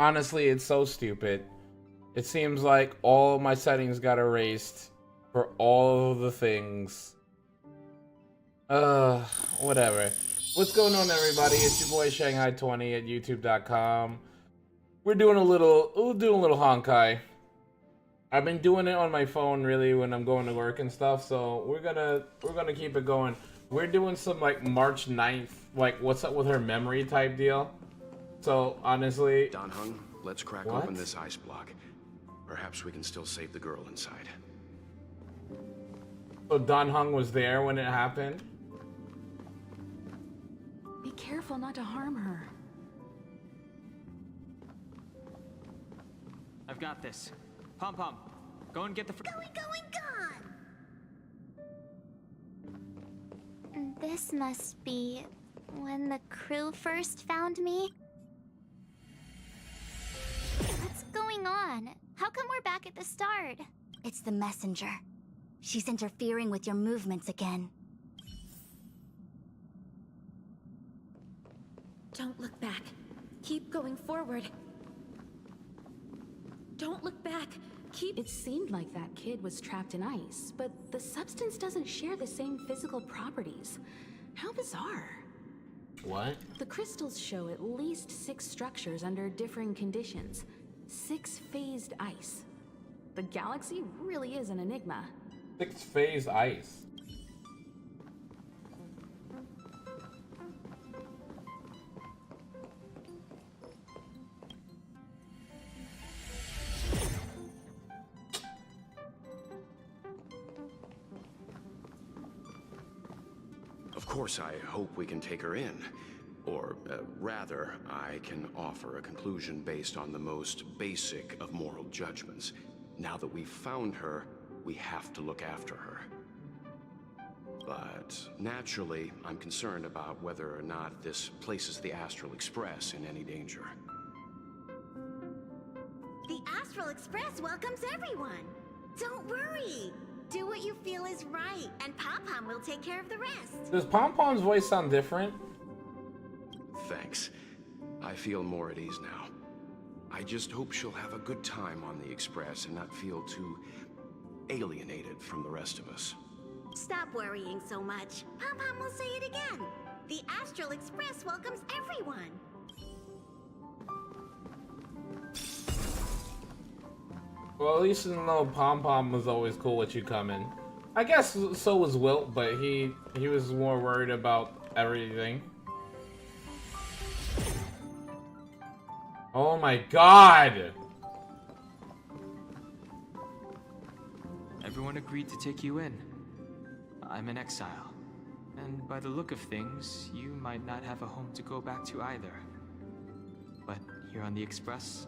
Honestly, it's so stupid. It seems like all my settings got erased for all of the things. Whatever. What's going on, everybody? It's your boy Shanghai20 at YouTube.com. We're doing a little Honkai. I've been doing it on my phone really when I'm going to work and stuff, so we're gonna keep it going. We're doing some like March 9th, like what's up with her memory type deal. So honestly, Dan Heng, let's crack open this ice block. Perhaps we can still save the girl inside. So Dan Heng was there when it happened. Be careful not to harm her. I've got this. Pom Pom, go and get the. Going, gone! This must be when the crew first found me. What's going on? How come we're back at the start? It's the messenger. She's interfering with your movements again. Don't look back. Keep going forward. Don't look back. It seemed like that kid was trapped in ice, but the substance doesn't share the same physical properties. How bizarre. What? The crystals show at least 6 structures under differing conditions. 6-phased ice. The galaxy really is an enigma. 6-phase ice. Of course, I hope we can take her in. Or, rather, I can offer a conclusion based on the most basic of moral judgments. Now that we've found her, we have to look after her. But, naturally, I'm concerned about whether or not this places the Astral Express in any danger. The Astral Express welcomes everyone. Don't worry. Do what you feel is right, and Pom Pom will take care of the rest. Does Pom Pom's voice sound different? Thanks. I feel more at ease now. I just hope she'll have a good time on the Express and not feel too alienated from the rest of us. Stop worrying so much. Pom Pom will say it again. The Astral Express welcomes everyone. Well, at least you know Pom Pom was always cool with you coming. I guess so was Wilt, but he was more worried about everything. Oh my god! Everyone agreed to take you in. I'm in exile. And by the look of things, you might not have a home to go back to either. But here on the Express,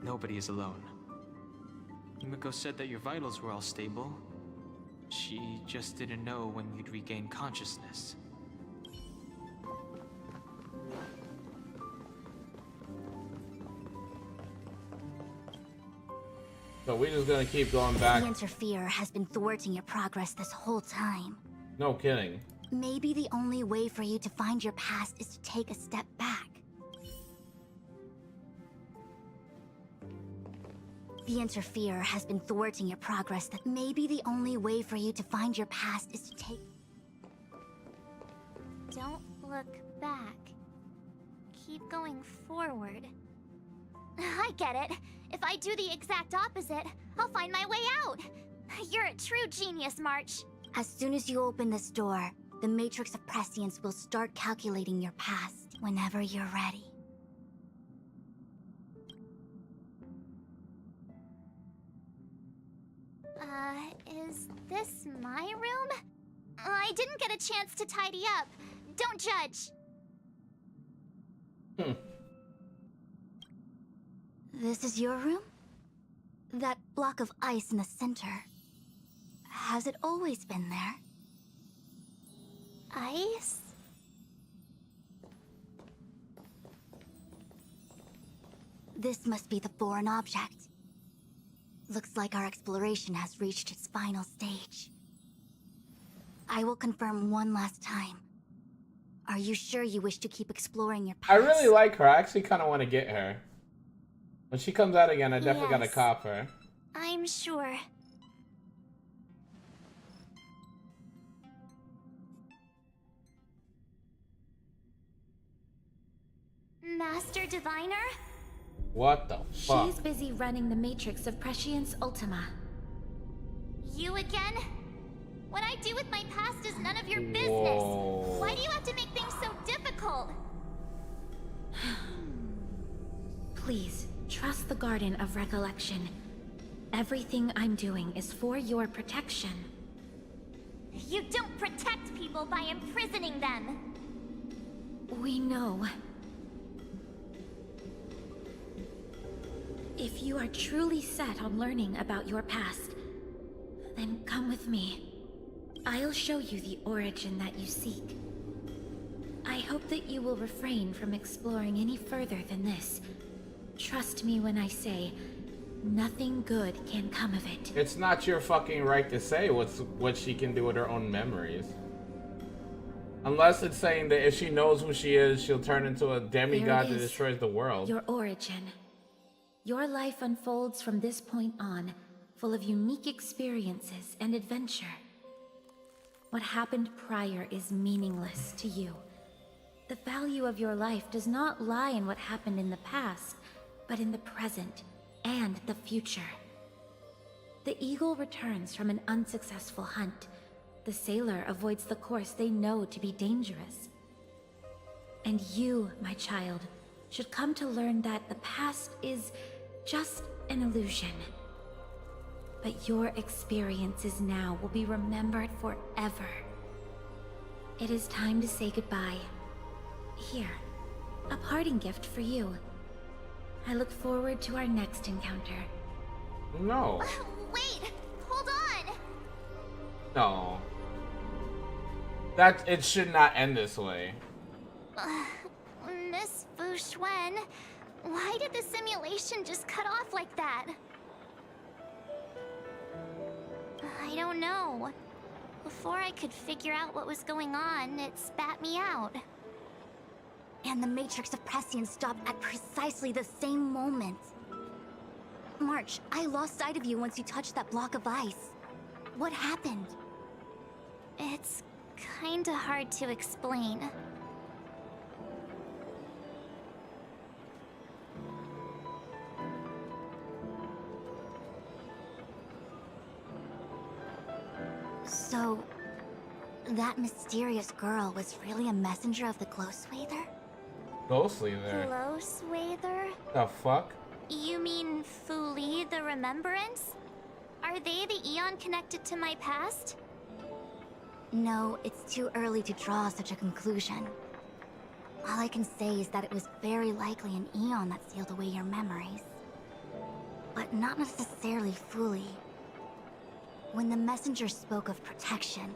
nobody is alone. Yumiko said that your vitals were all stable. She just didn't know when you'd regain consciousness. So we're just gonna keep going back. The Interferer has been thwarting your progress this whole time. No kidding. Maybe the only way for you to find your past is to take a step back. The Interferer has been thwarting your progress. That maybe the only way for you to find your past is to take... Don't look back. Keep going forward. I get it. If I do the exact opposite, I'll find my way out. You're a true genius, March. As soon as you open this door, the Matrix of Prescience will start calculating your past whenever you're ready. Is this my room? I didn't get a chance to tidy up. Don't judge. This is your room? That block of ice in the center. Has it always been there? Ice? This must be the foreign object. Looks like our exploration has reached its final stage. I will confirm one last time. Are you sure you wish to keep exploring your past? I really like her. I actually kind of want to get her. When she comes out again, I definitely gotta Yes. cop her. I'm sure. Master Diviner? What the fuck? She's busy running the Matrix of Prescience Ultima. You again? What I do with my past is none of your business. Whoa. Why do you have to make things so difficult? Please, trust the Garden of Recollection. Everything I'm doing is for your protection. You don't protect people by imprisoning them. We know. If you are truly set on learning about your past, then come with me. I'll show you the origin that you seek. I hope that you will refrain from exploring any further than this. Trust me when I say, nothing good can come of it. It's not your fucking right to say what she can do with her own memories. Unless it's saying that if she knows who she is, she'll turn into a demigod that is. destroys the world. Your origin. Your life unfolds from this point on, full of unique experiences and adventure. What happened prior is meaningless to you. The value of your life does not lie in what happened in the past, but in the present and the future. The eagle returns from an unsuccessful hunt. The sailor avoids the course they know to be dangerous. And you, my child, should come to learn that the past is just an illusion. But your experiences now will be remembered forever. It is time to say goodbye. Here, a parting gift for you. I look forward to our next encounter. No. Wait, hold on. No. It should not end this way. Miss Fu Xuan, why did the simulation just cut off like that? I don't know. Before I could figure out what was going on, it spat me out. And the Matrix of Prescience stopped at precisely the same moment. March, I lost sight of you once you touched that block of ice. What happened? It's kinda hard to explain. So, that mysterious girl was really a messenger of the Glow Swather? Ghostly there. Glow Swather? The fuck? You mean Fu Li, the Remembrance? Are they the Eon connected to my past? No, it's too early to draw such a conclusion. All I can say is that it was very likely an Eon that sealed away your memories. But not necessarily fully. When the messenger spoke of protection,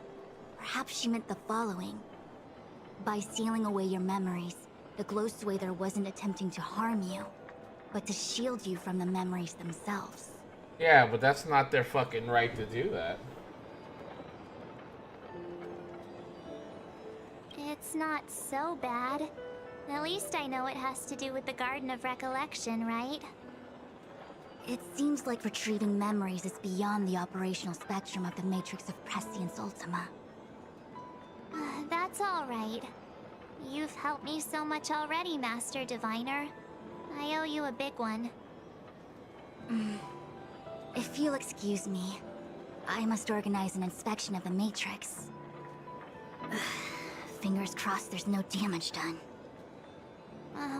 perhaps she meant the following. By sealing away your memories, the Glow Swather wasn't attempting to harm you, but to shield you from the memories themselves. Yeah, but that's not their fucking right to do that. It's not so bad. At least I know it has to do with the Garden of Recollection, right? It seems like retrieving memories is beyond the operational spectrum of the Matrix of Prescience Ultima. That's all right. You've helped me so much already, Master Diviner. I owe you a big one. If you'll excuse me, I must organize an inspection of the Matrix. Fingers crossed there's no damage done.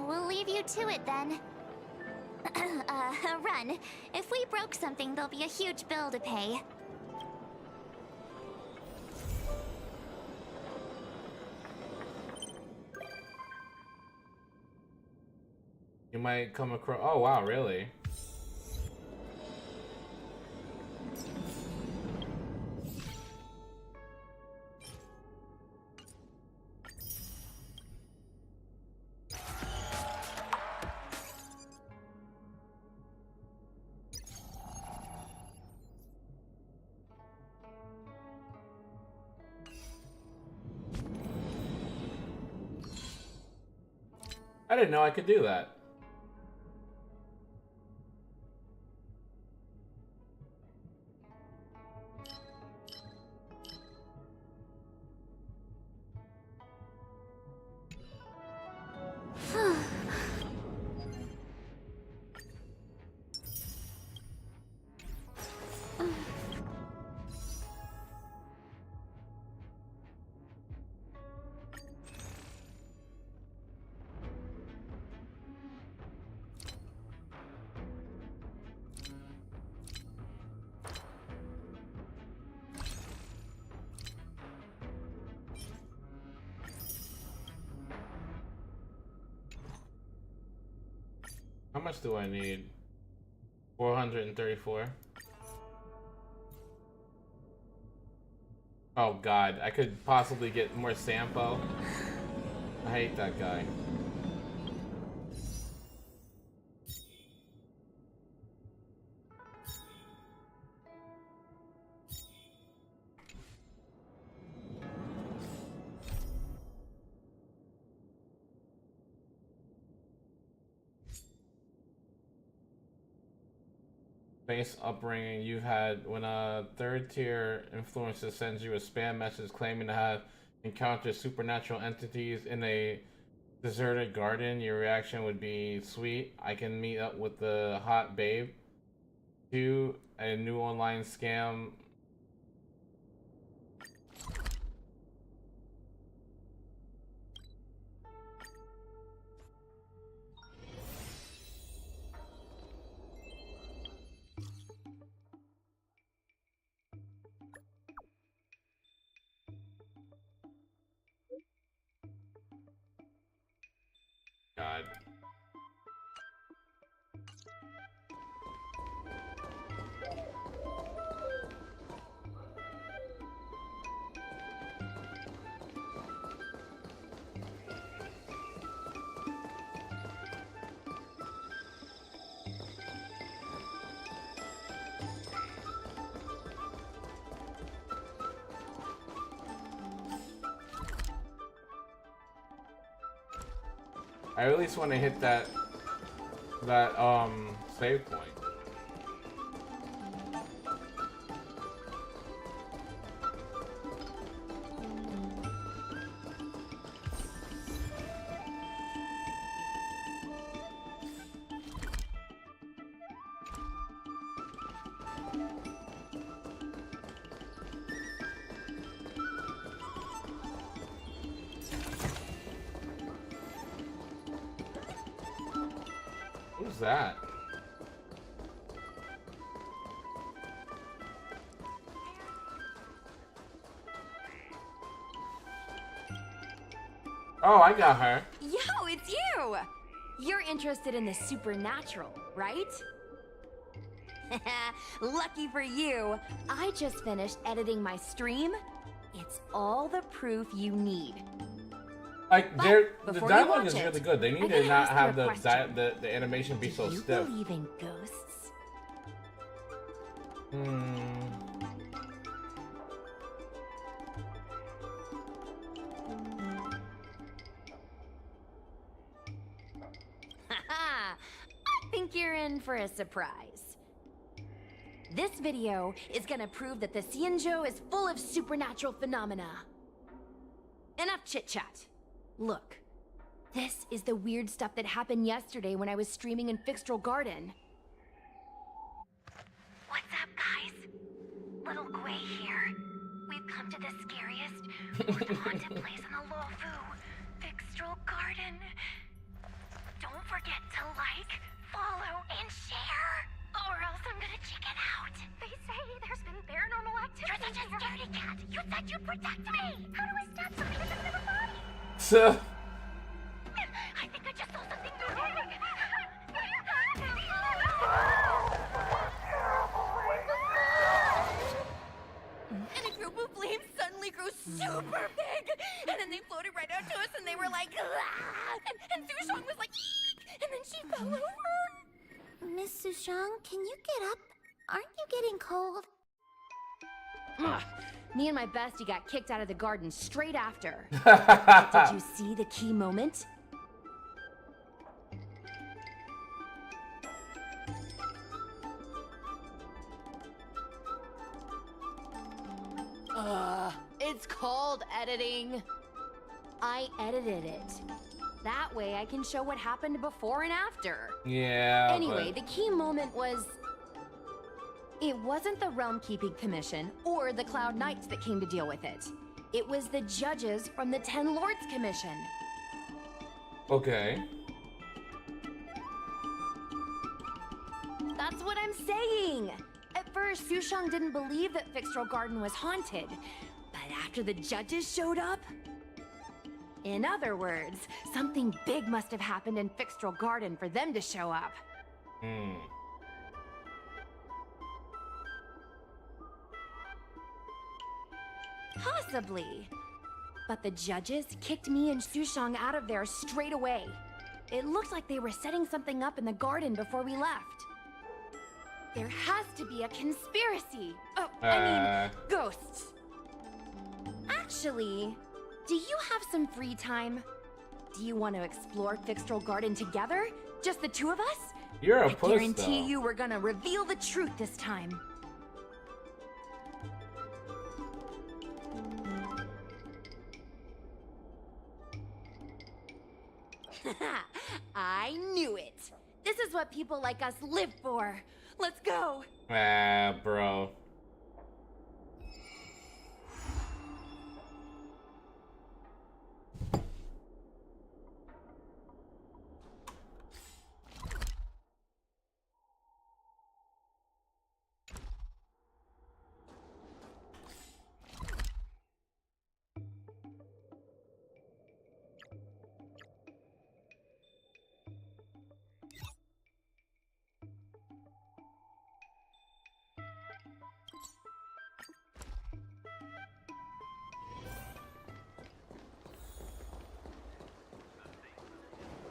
We'll leave you to it then. Run. If we broke something, there'll be a huge bill to pay. You might come across. Oh wow, really? I didn't know I could do that. How much do I need? 434. Oh god, I could possibly get more Sampo. I hate that guy. Base upbringing you've had. When a third tier influencer sends you a spam message claiming to have encountered supernatural entities in a deserted garden, your reaction would be, sweet, I can meet up with the hot babe. 2. A new online scam. God. I at least want to hit that save point. Who's that? Oh, I got her. Yo, it's you! You're interested in the supernatural, right? Lucky for you, I just finished editing my stream. It's all the proof you need. Like, But the before you dialogue watch is it, really good. They I need to gotta not ask you have a the question. the animation be so Do you stiff. believe in ghosts? Haha! I think you're in for a surprise. This video is gonna prove that the Xianzhou is full of supernatural phenomena. Enough chit-chat. Look, this is the weird stuff that happened yesterday when I was streaming in Fixtral Garden. What's up, guys? Little Gui here. We've come to the scariest, most haunted place in the Luofu, Fixtral Garden. Don't forget to like, follow, and share, or else I'm gonna chicken out. They say there's been paranormal activity. You're such a scaredy cat. You said you'd protect me. How do I stab something that's in the body? So, I think I just saw something And a group of flames suddenly grew super big! And then they floated right out to us and they were like, "Ah!" And Sushang was like, "Eek!" And then she fell over. Miss Sushang, can you get up? Aren't you getting cold? Ugh. Me and my bestie got kicked out of the garden straight after. Did you see the key moment? It's called editing. I edited it. That way I can show what happened before and after. Yeah. Anyway, the key moment was... It wasn't the Realm Keeping Commission or the Cloud Knights that came to deal with it. It was the judges from the Ten Lords Commission. Okay. That's what I'm saying! At first, Sushang didn't believe that Fixtral Garden was haunted. But after the judges showed up... In other words, something big must have happened in Fixtral Garden for them to show up. Hmm. Possibly. But the judges kicked me and Sushang out of there straight away. It looked like they were setting something up in the garden before we left. There has to be a conspiracy. Oh, I mean, ghosts. Actually, do you have some free time? Do you want to explore Fixtral Garden together? Just the two of us? You're a I puss, guarantee though. you we're gonna reveal the truth this time. I knew it. This is what people like us live for. Let's go. Ah, bro.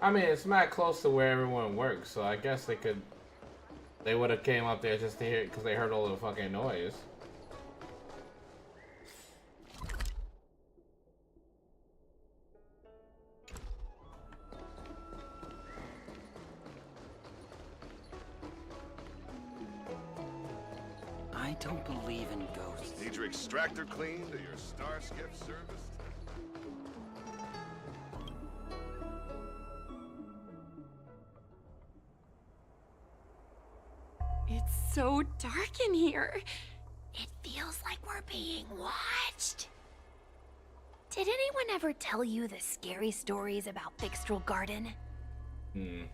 I mean, it's not close to where everyone works, so I guess they would have came up there just to hear it because they heard all the fucking noise. I don't believe in ghosts. Need your extractor cleaned or your Starskip serviced? It's so dark in here. It feels like we're being watched. Did anyone ever tell you the scary stories about Fixtral Garden? Hmm.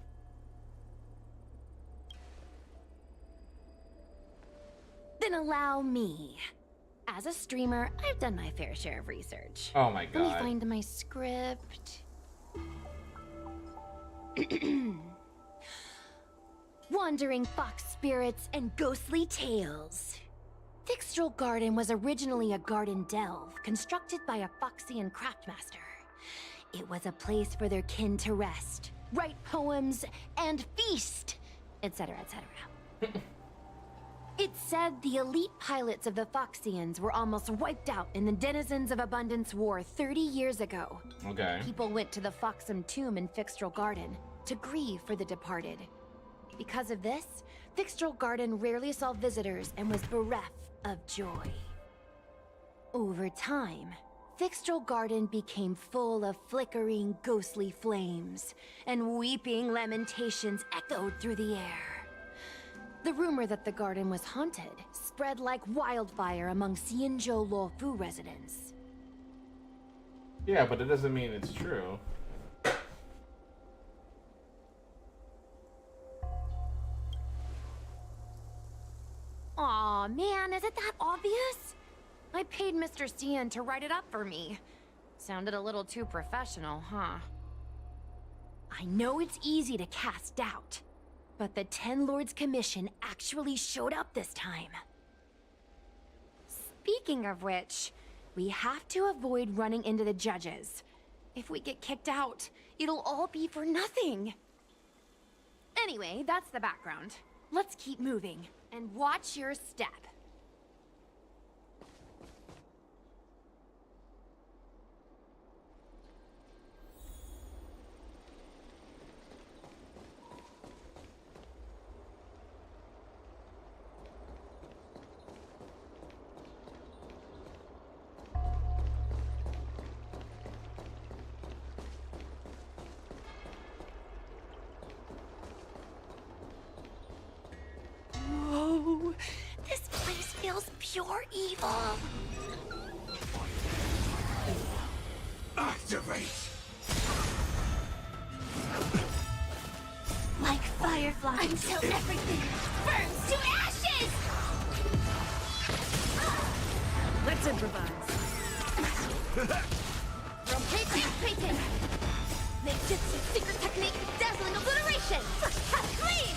Then allow me. As a streamer, I've done my fair share of research. Oh my Let me god. find my script. Wandering fox spirits and ghostly tales. Fixtral Garden was originally a garden delve constructed by a Foxian craftmaster. It was a place for their kin to rest, write poems, and feast, etc., etc. It's said the elite pilots of the Foxians were almost wiped out in the Denizens of Abundance War 30 years ago. Okay. People went to the Foxum tomb in Fixtral Garden to grieve for the departed. Because of this, Fixtral Garden rarely saw visitors and was bereft of joy. Over time, Fixtral Garden became full of flickering, ghostly flames, and weeping lamentations echoed through the air. The rumor that the garden was haunted spread like wildfire among Xianzhou Luofu residents. Yeah, but it doesn't mean it's true. Aw, man, is it that obvious? I paid Mr. Xian to write it up for me. Sounded a little too professional, huh? I know it's easy to cast doubt, but the Ten Lords Commission actually showed up this time. Speaking of which, we have to avoid running into the judges. If we get kicked out, it'll all be for nothing. Anyway, that's the background. Let's keep moving, and watch your step. No! This place feels pure evil! Activate! Like fireflies until everything burns to ashes! Let's improvise. Rotating, painting. Ninjutsu secret technique, dazzling obliteration. Clean.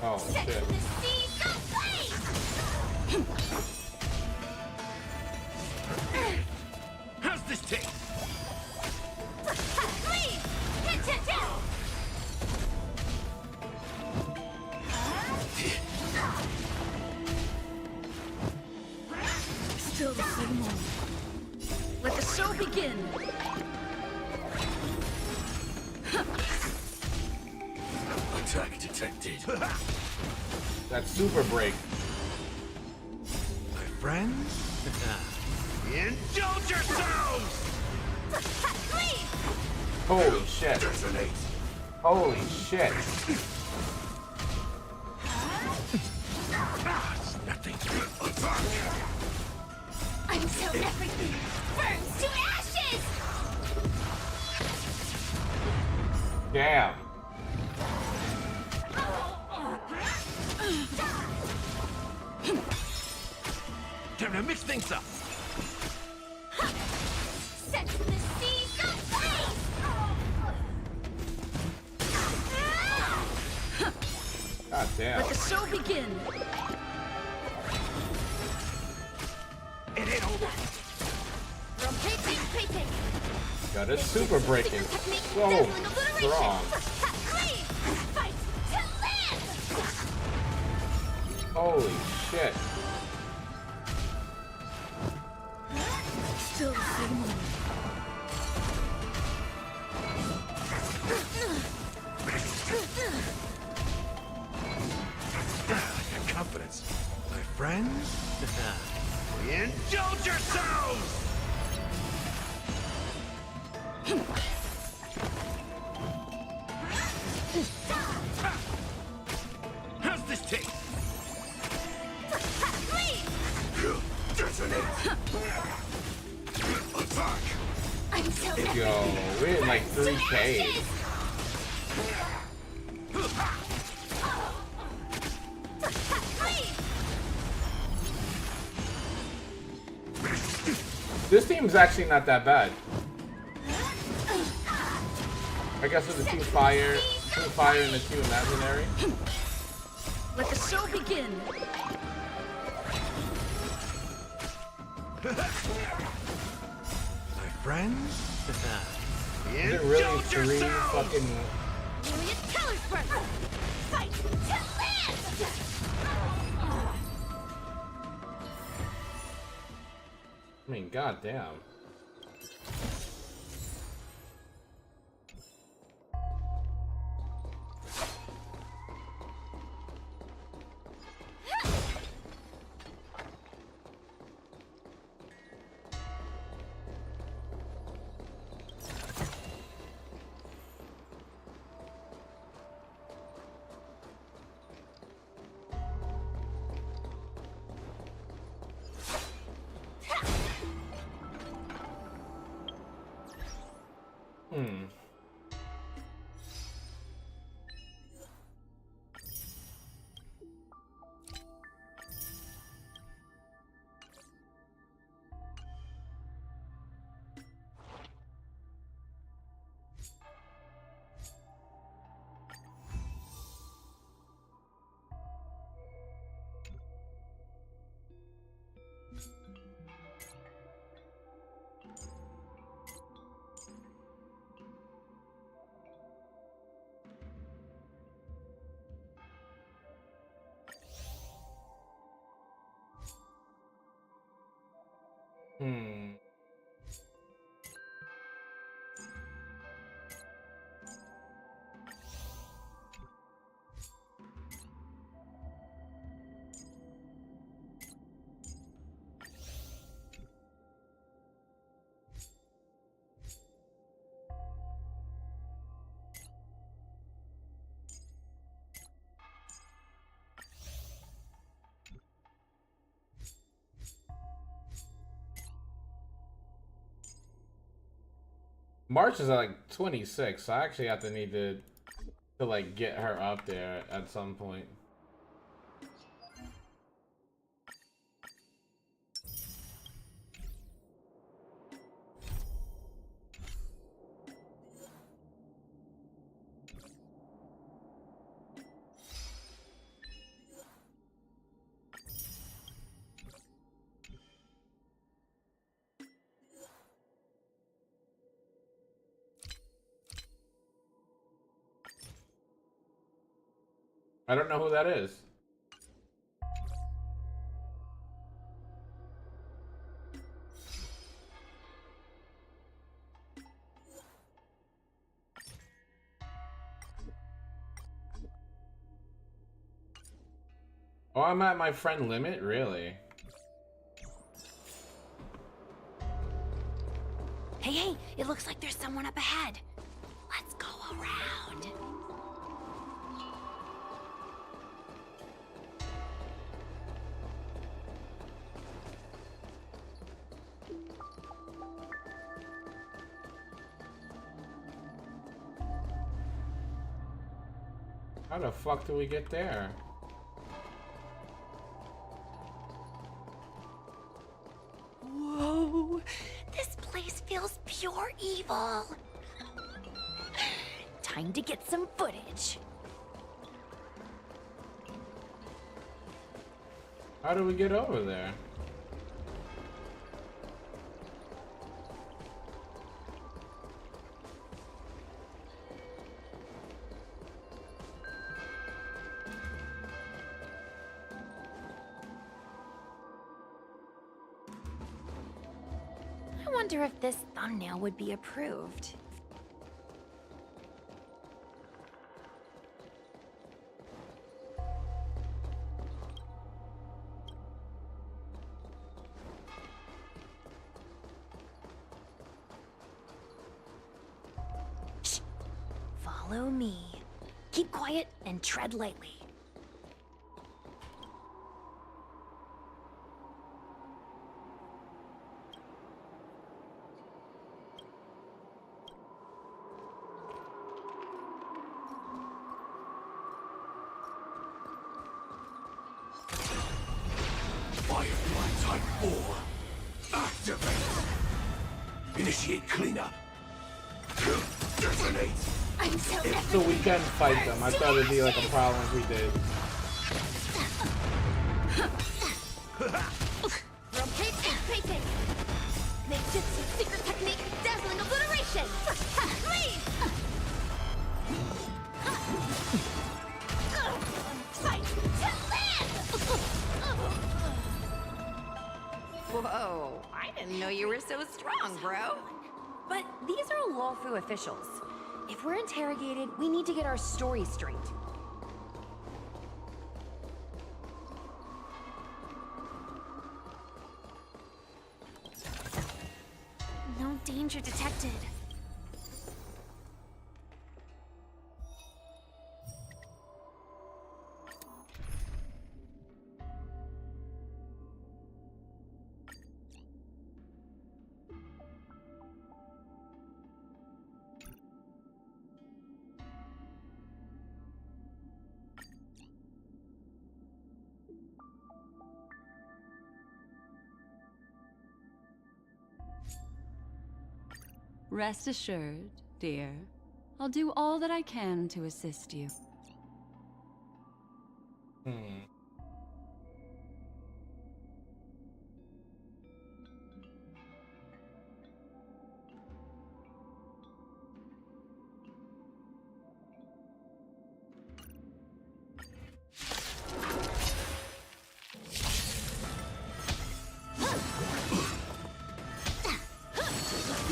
Oh Set shit. the seeds of flame. How's this taste? Clean. Hit it down. Still the same moment. Let the show begin. Attack detected. That super break. My friends? Indulge yourselves! Clean. Holy shit. Detonate! Holy shit. It's nothing. Attack! Until everything burns to ashes. Damn. Time to mix things up. Set the seeds of flame. God damn. Let the show begin. It ain't over. Rotating, painting. God, this super break is so strong. Clean. Fight to live. Holy shit. Still the same moment. Confidence. My friends? Indulge yourselves! How's this taste? Detonate! Attack! Until Yo, we're in like 3K. This team's actually not that bad. I guess with the Team Fire and the Team Imaginary. Let the show begin. My friends? Is it really Indulge 3 yourselves! fucking... Myriad colors burst. Fight to live. I mean, goddamn. March is at like 26, so I actually have to need to like get her up there at some point. I don't know who that is. Oh, I'm at my friend limit? Really? Hey, hey, it looks like there's someone up ahead. Let's go around. How the fuck do we get there? Whoa, this place feels pure evil. Time to get some footage. How do we get over there? I wonder if this thumbnail would be approved. Shh. Follow me. Keep quiet and tread lightly. Firefly Type 4. Activate. Initiate cleanup. Detonate. I'm so So we can fight them. I thought it'd be like a problem if we did. Rotate and painting. Ninjutsu secret technique, dazzling obliteration. Leave. Fight to live. Whoa, I didn't know you were so strong, bro. But these are Luofu officials. If we're interrogated, we need to get our story straight. No danger detected. Rest assured, dear. I'll do all that I can to assist you.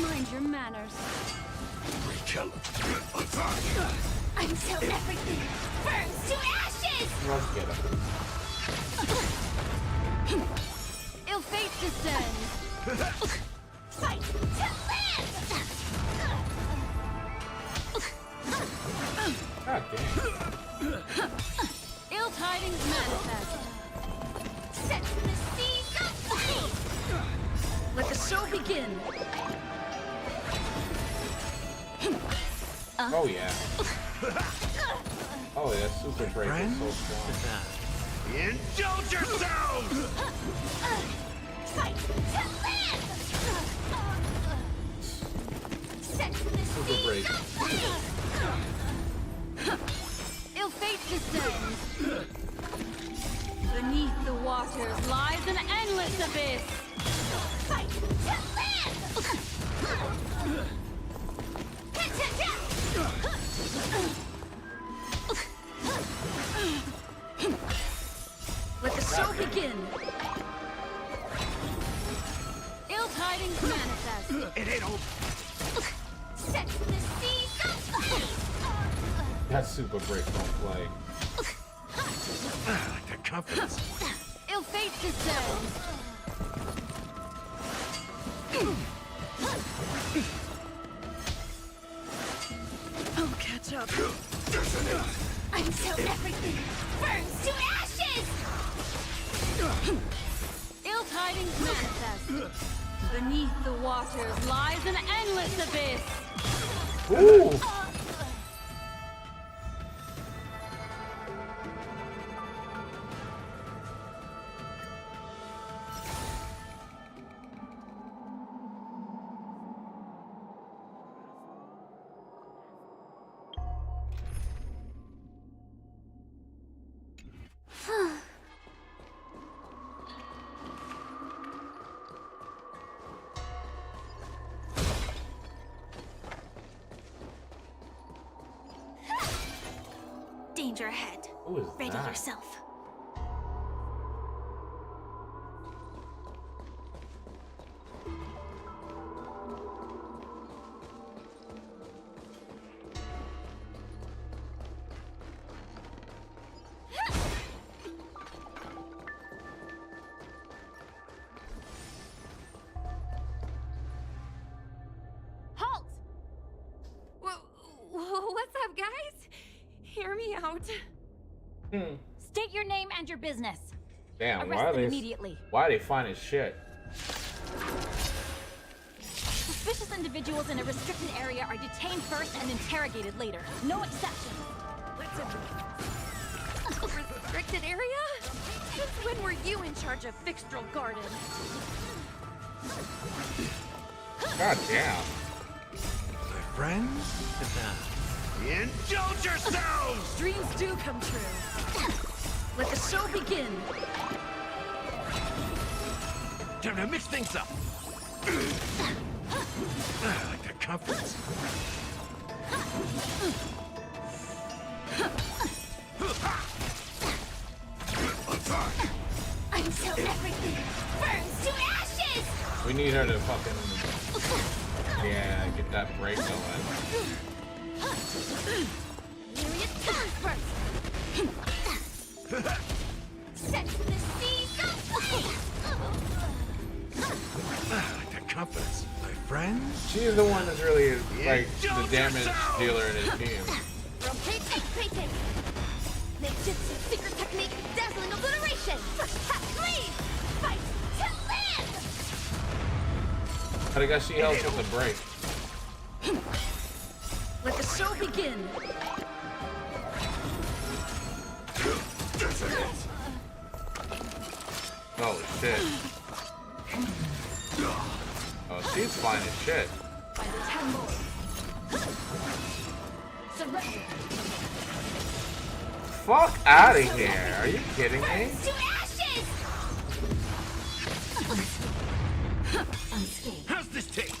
Mind your manners. Kill. Attack. Until everything burns to ashes! Let's get him. Ill fate descends. Fight to live! God damn. Ill tidings manifest. Set the seas of flame! Let the show begin. Oh yeah. Oh yeah, super break is so strong. Indulge yourselves! Fight to live! Set the Super break. Ill fate descends. Beneath the waters lies an endless abyss. Fight to live! Let the show begin. Ill tidings manifest. It ain't over. Set the seas afire! That super break don't play. I like the confidence. Ill fate descends. I'll catch up. Until everything burns to ashes! Ill tidings manifest. Beneath the waters lies an endless abyss. Ooh! Danger ahead. Who is Ready that? yourself. Halt! What's up, guys? Hear me out. State your name and your business. Damn, Arrest why are them they immediately. why are they finding shit? Suspicious individuals in a restricted area are detained first and interrogated later. No exceptions. Restricted area? Since when were you in charge of Fixtral Garden? God damn. My friends? Indulge yourselves! Dreams do come true. Let the show begin. Time to mix things up. I like the confidence. Until everything burns to ashes! We need her to fucking get that break going. Myriad turns first! Set the seas afire! I like the confidence. My friends? She's the one that's really like the damage dealer in his team. Rotate, take. Ninjutsu, secret technique, dazzling obliteration! First half lead! Fight to live! But I guess she helps with the break. Let the show begin. Oh shit. Oh, she's fine as shit. By the Ten Lords. Surrender. Fuck out of here. Are you kidding me? Burns to ashes! Unscathed. How's this taste?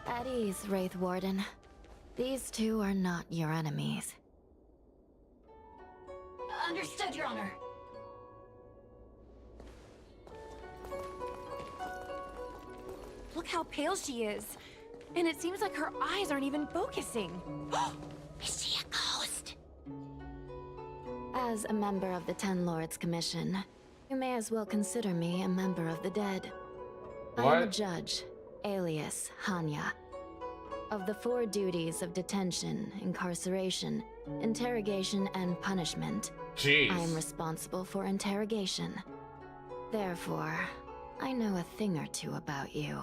At ease, Wraith Warden. These two are not your enemies. Understood, Your Honor. Look how pale she is. And it seems like her eyes aren't even focusing. Is she a ghost? As a member of the Ten Lords Commission, you may as well consider me a member of the dead. I am a What? judge, alias Hanya. Of the 4 duties of detention, incarceration, interrogation, and punishment, Jeez. I am responsible for interrogation. Therefore, I know a thing or two about you.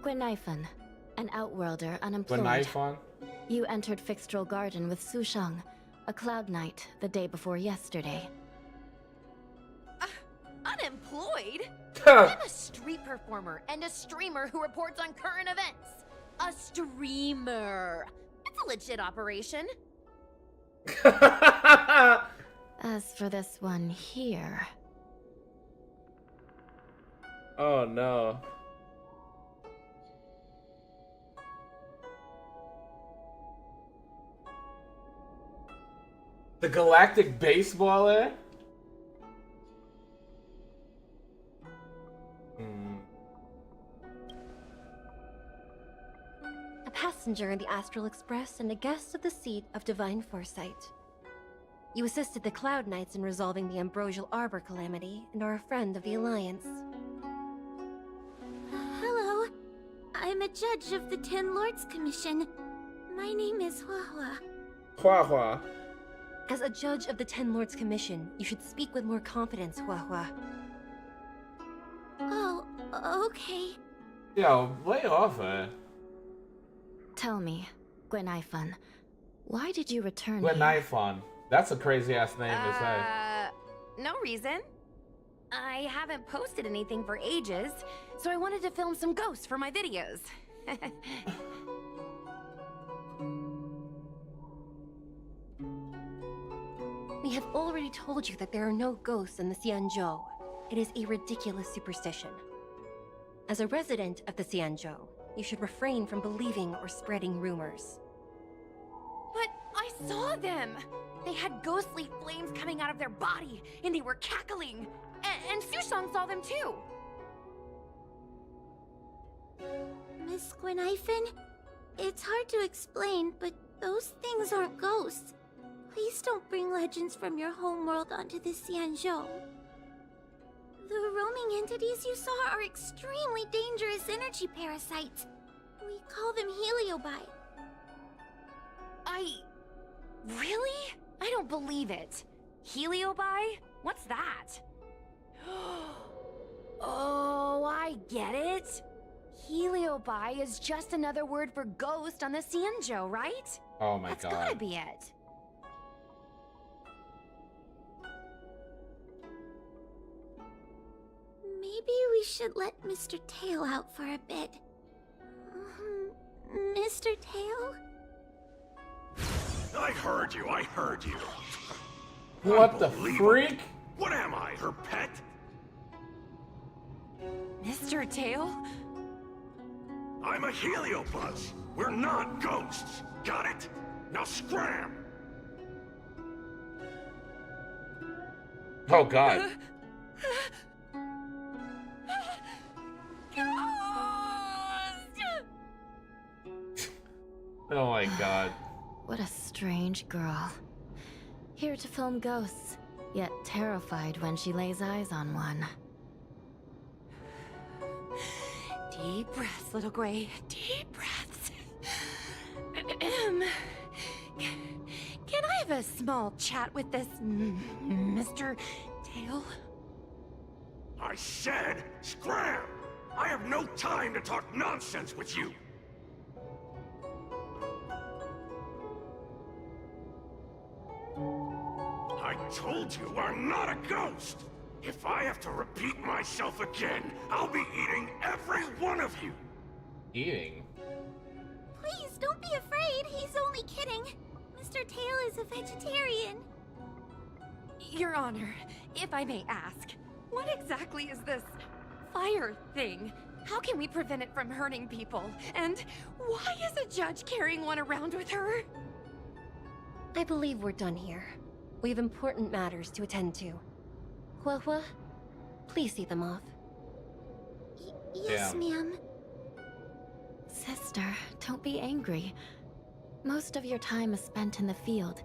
Gwenifan, an outworlder unemployed. Gwenifan? You entered Fixtral Garden with Sushang, a Cloud Knight, the day before yesterday. Unemployed? I'm a street performer and a streamer who reports on current events. A streamer. It's a legit operation. As for this one here... Oh no. The Galactic Baseballer? A passenger in the Astral Express and a guest of the seat of Divine Foresight. You assisted the Cloud Knights in resolving the Ambrosial Arbor calamity and are a friend of the Alliance. Hello. I'm a judge of the Ten Lords Commission. My name is Huahua. Huahua. As a judge of the Ten Lords Commission, you should speak with more confidence, Huahua. Oh, okay. Yo, lay off her. Tell me, Gwenifan, why did you return Gwenifan. That's a crazy ass name to say. No reason. I haven't posted anything for ages, so I wanted to film some ghosts for my videos. We have already told you that there are no ghosts in the Xianzhou. It is a ridiculous superstition. As a resident of the Xianzhou, you should refrain from believing or spreading rumors. But I saw them! They had ghostly flames coming out of their body, and they were cackling! And Sushang saw them too! Miss Gwenifan, it's hard to explain, but those things aren't ghosts. Please don't bring legends from your homeworld onto the Xianzhou. The roaming entities you saw are extremely dangerous energy parasites. We call them Heliobi. Really? I don't believe it. Heliobi? What's that? Oh, I get it. Heliobi is just another word for ghost on the Xianzhou, right? Oh my That's god. gotta be it. Maybe we should let Mr. Tail out for a bit. Mr. Tail? I heard you, I heard you. What the Unbelievable. freak? What am I, her pet? Mr. Tail? I'm a Heliopus. We're not ghosts. Got it? Now scram! Oh god. Oh my god. What a strange girl. Here to film ghosts, yet terrified when she lays eyes on one. Deep breaths, little Gray. Deep breaths. Can I have a small chat with this Mr. Tail? I said scram! I have no time to talk nonsense with you! I told you I'm not a ghost! If I have to repeat myself again, I'll be eating every one of you! Eating? Please, don't be afraid. He's only kidding. Mr. Tail is a vegetarian. Your Honor, if I may ask, what exactly is this fire thing? How can we prevent it from hurting people? And why is a judge carrying one around with her? I believe we're done here. We have important matters to attend to. Huahua, please see them off. Yes, ma'am. Sister, don't be angry. Most of your time is spent in the field.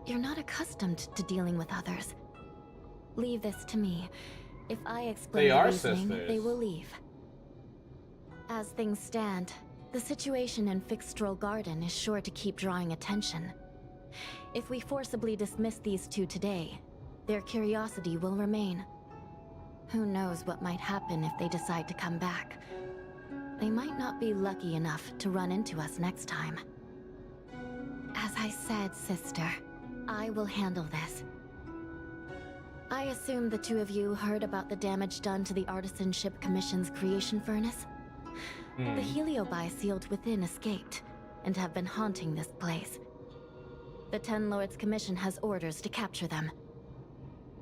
You're not accustomed to dealing with others. Leave this to me. If I explain They the are reasoning, sisters. they will leave. As things stand, the situation in Fixtral Garden is sure to keep drawing attention. If we forcibly dismiss these two today, their curiosity will remain. Who knows what might happen if they decide to come back. They might not be lucky enough to run into us next time. As I said, sister, I will handle this. I assume the two of you heard about the damage done to the Artisanship Commission's creation furnace? The Heliobi sealed within escaped, and have been haunting this place. The Ten Lords Commission has orders to capture them.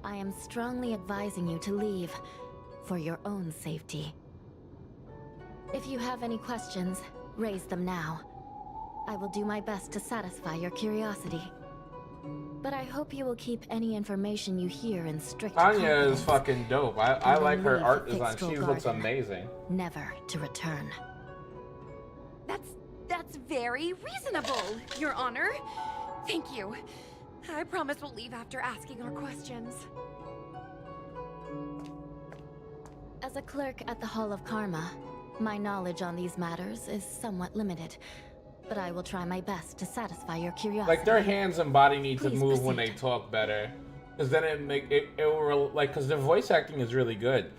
I am strongly advising you to leave, for your own safety. If you have any questions, raise them now. I will do my best to satisfy your curiosity. But I hope you will keep any information you hear in strict Anya confidence. is fucking dope. I like her leave art the design. Fixtral She looks Garden. amazing. Never to return. That's very reasonable, Your Honor. Thank you. I promise we'll leave after asking our questions. As a clerk at the Hall of Karma, my knowledge on these matters is somewhat limited, but I will try my best to satisfy your curiosity. Like their hands and body need to Please move when proceed. they talk better, because then it will like because their voice acting is really good,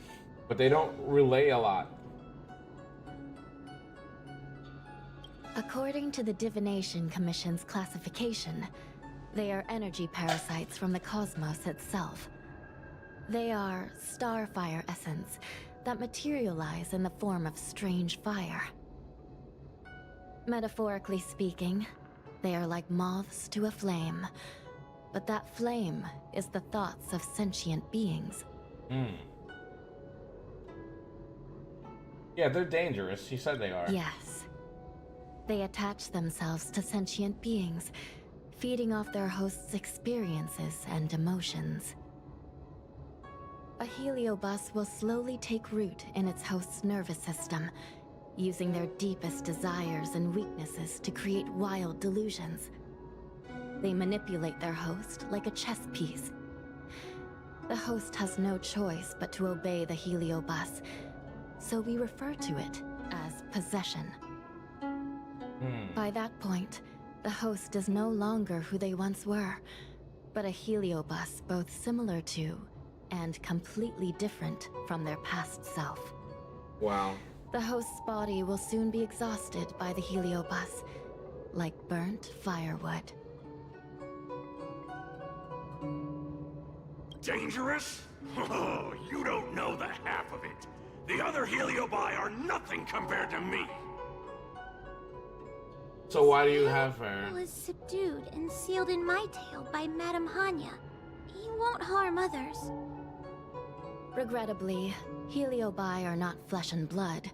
but they don't relay a lot. According to the Divination Commission's classification, they are energy parasites from the cosmos itself. They are starfire essence that materialize in the form of strange fire. Metaphorically speaking, they are like moths to a flame, but that flame is the thoughts of sentient beings. Yeah, they're dangerous. She said they are. Yes. They attach themselves to sentient beings, feeding off their host's experiences and emotions. A heliobus will slowly take root in its host's nervous system, using their deepest desires and weaknesses to create wild delusions. They manipulate their host like a chess piece. The host has no choice but to obey the heliobus, so we refer to it as possession. By that point, the host is no longer who they once were, but a heliobus both similar to and completely different from their past self. Wow. The host's body will soon be exhausted by the heliobus, like burnt firewood. Dangerous? Oh, you don't know the half of it. The other Heliobi are nothing compared to me. So why do you have her? Was subdued and sealed in my tail by Madame Hanya. He won't harm others. Regrettably, Heliobi are not flesh and blood,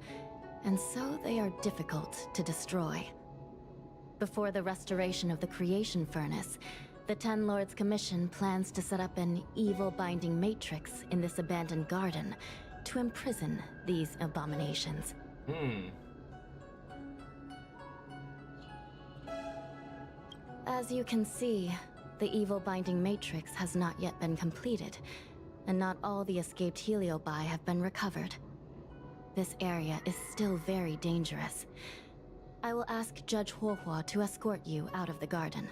and so they are difficult to destroy. Before the restoration of the creation furnace, the Ten Lords Commission plans to set up an evil binding matrix in this abandoned garden to imprison these abominations. As you can see, the evil binding matrix has not yet been completed, and not all the escaped Heliobi have been recovered. This area is still very dangerous. I will ask Judge Huohua to escort you out of the garden.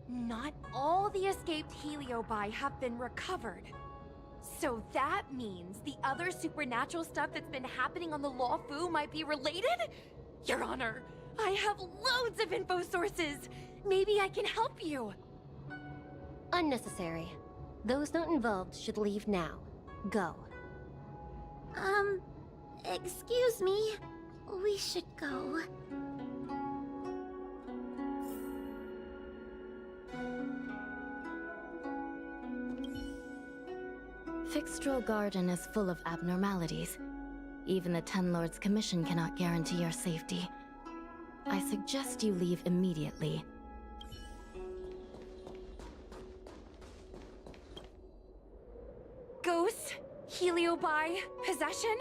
Not all the escaped Heliobi have been recovered. So that means the other supernatural stuff that's been happening on the Luofu might be related? Your Honor, I have loads of info sources. Maybe I can help you. Unnecessary. Those not involved should leave now. Go. Excuse me. We should go. Fixtral Garden is full of abnormalities. Even the Ten Lords Commission cannot guarantee your safety. I suggest you leave immediately. Ghosts? Heliobi? Possession?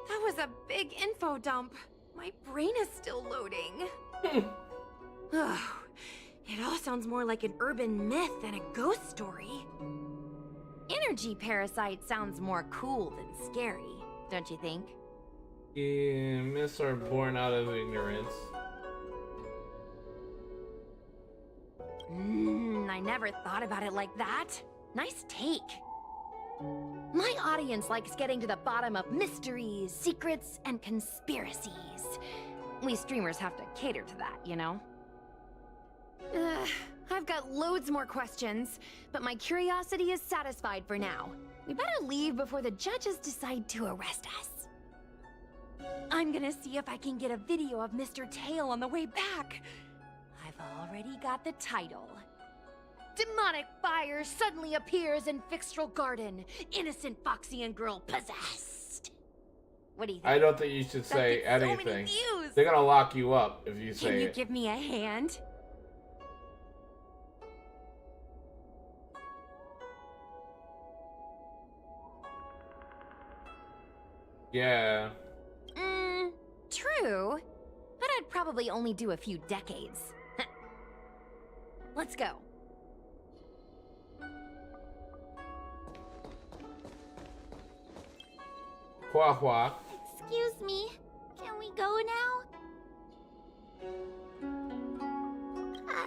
That was a big info dump. My brain is still loading. Oh, it all sounds more like an urban myth than a ghost story. Energy parasite sounds more cool than scary, don't you think? Yeah, myths are born out of ignorance. I never thought about it like that. Nice take. My audience likes getting to the bottom of mysteries, secrets, and conspiracies. We streamers have to cater to that, you know? I've got loads more questions, but my curiosity is satisfied for now. We better leave before the judges decide to arrest us. I'm gonna see if I can get a video of Mr. Tail on the way back. I've already got the title. Demonic fire suddenly appears in Fixtral Garden. Innocent Foxian girl possessed. What do you think? I don't think you should say That gets so anything. many views. They're gonna lock you up if you say Can you it. give me a hand? Yeah. True. But I'd probably only do a few decades. Let's go. Hua Hua. Excuse me, can we go now?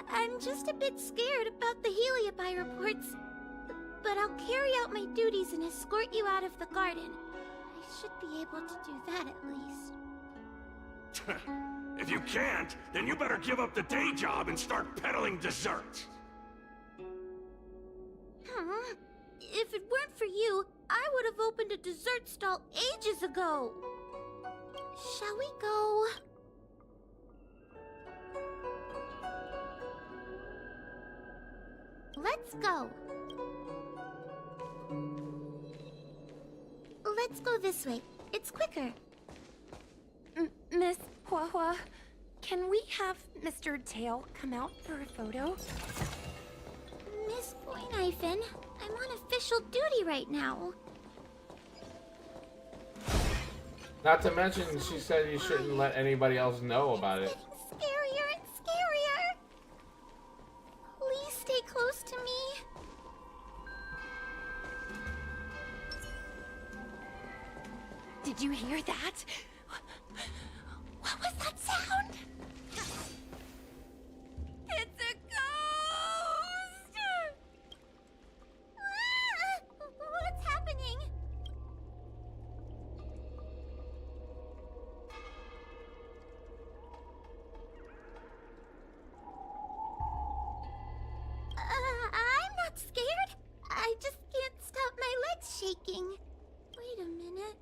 I'm just a bit scared about the Heliobi reports, but I'll carry out my duties and escort you out of the garden. I should be able to do that at least. If you can't, then you better give up the day job and start peddling desserts. If it weren't for you, I would have opened a dessert stall ages ago. Shall we go? Let's go. Let's go this way. It's quicker. Miss Hua Hua, can we have Mr. Tail come out for a photo? Miss Boynaifen, I'm on official duty right now. Not to mention, she said you shouldn't let anybody else know about it. Scarier and scarier. Please stay close to me. Did you hear that? What was that sound? It's a ghost! What's happening? I'm not scared. I just can't stop my legs shaking. Wait a minute.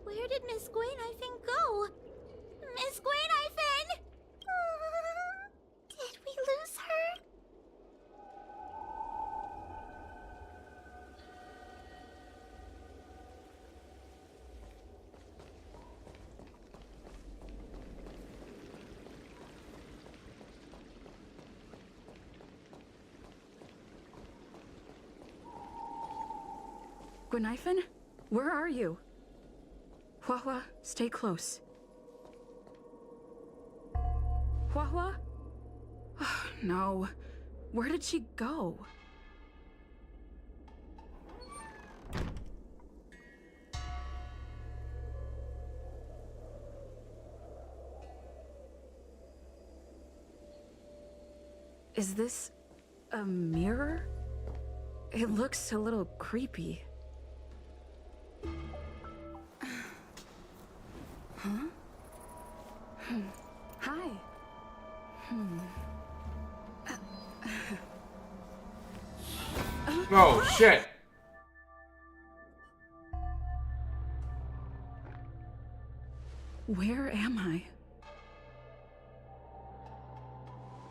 Where did Miss Gwainifin go? Miss Gwainifin! Did we lose her? Gwainifin? Where are you? Hua Hua, stay close. Hua Hua? Oh, no. Where did she go? Is this a mirror? It looks a little creepy. Huh? Hi. Oh, shit. Where am I?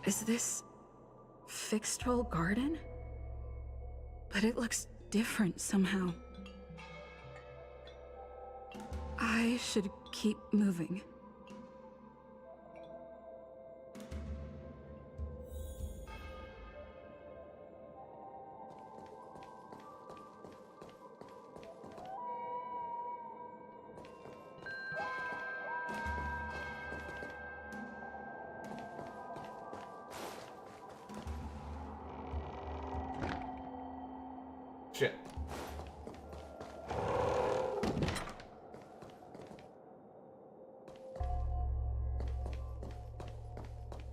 Is this Fixtral Garden? But it looks different somehow. I should keep moving. Shit.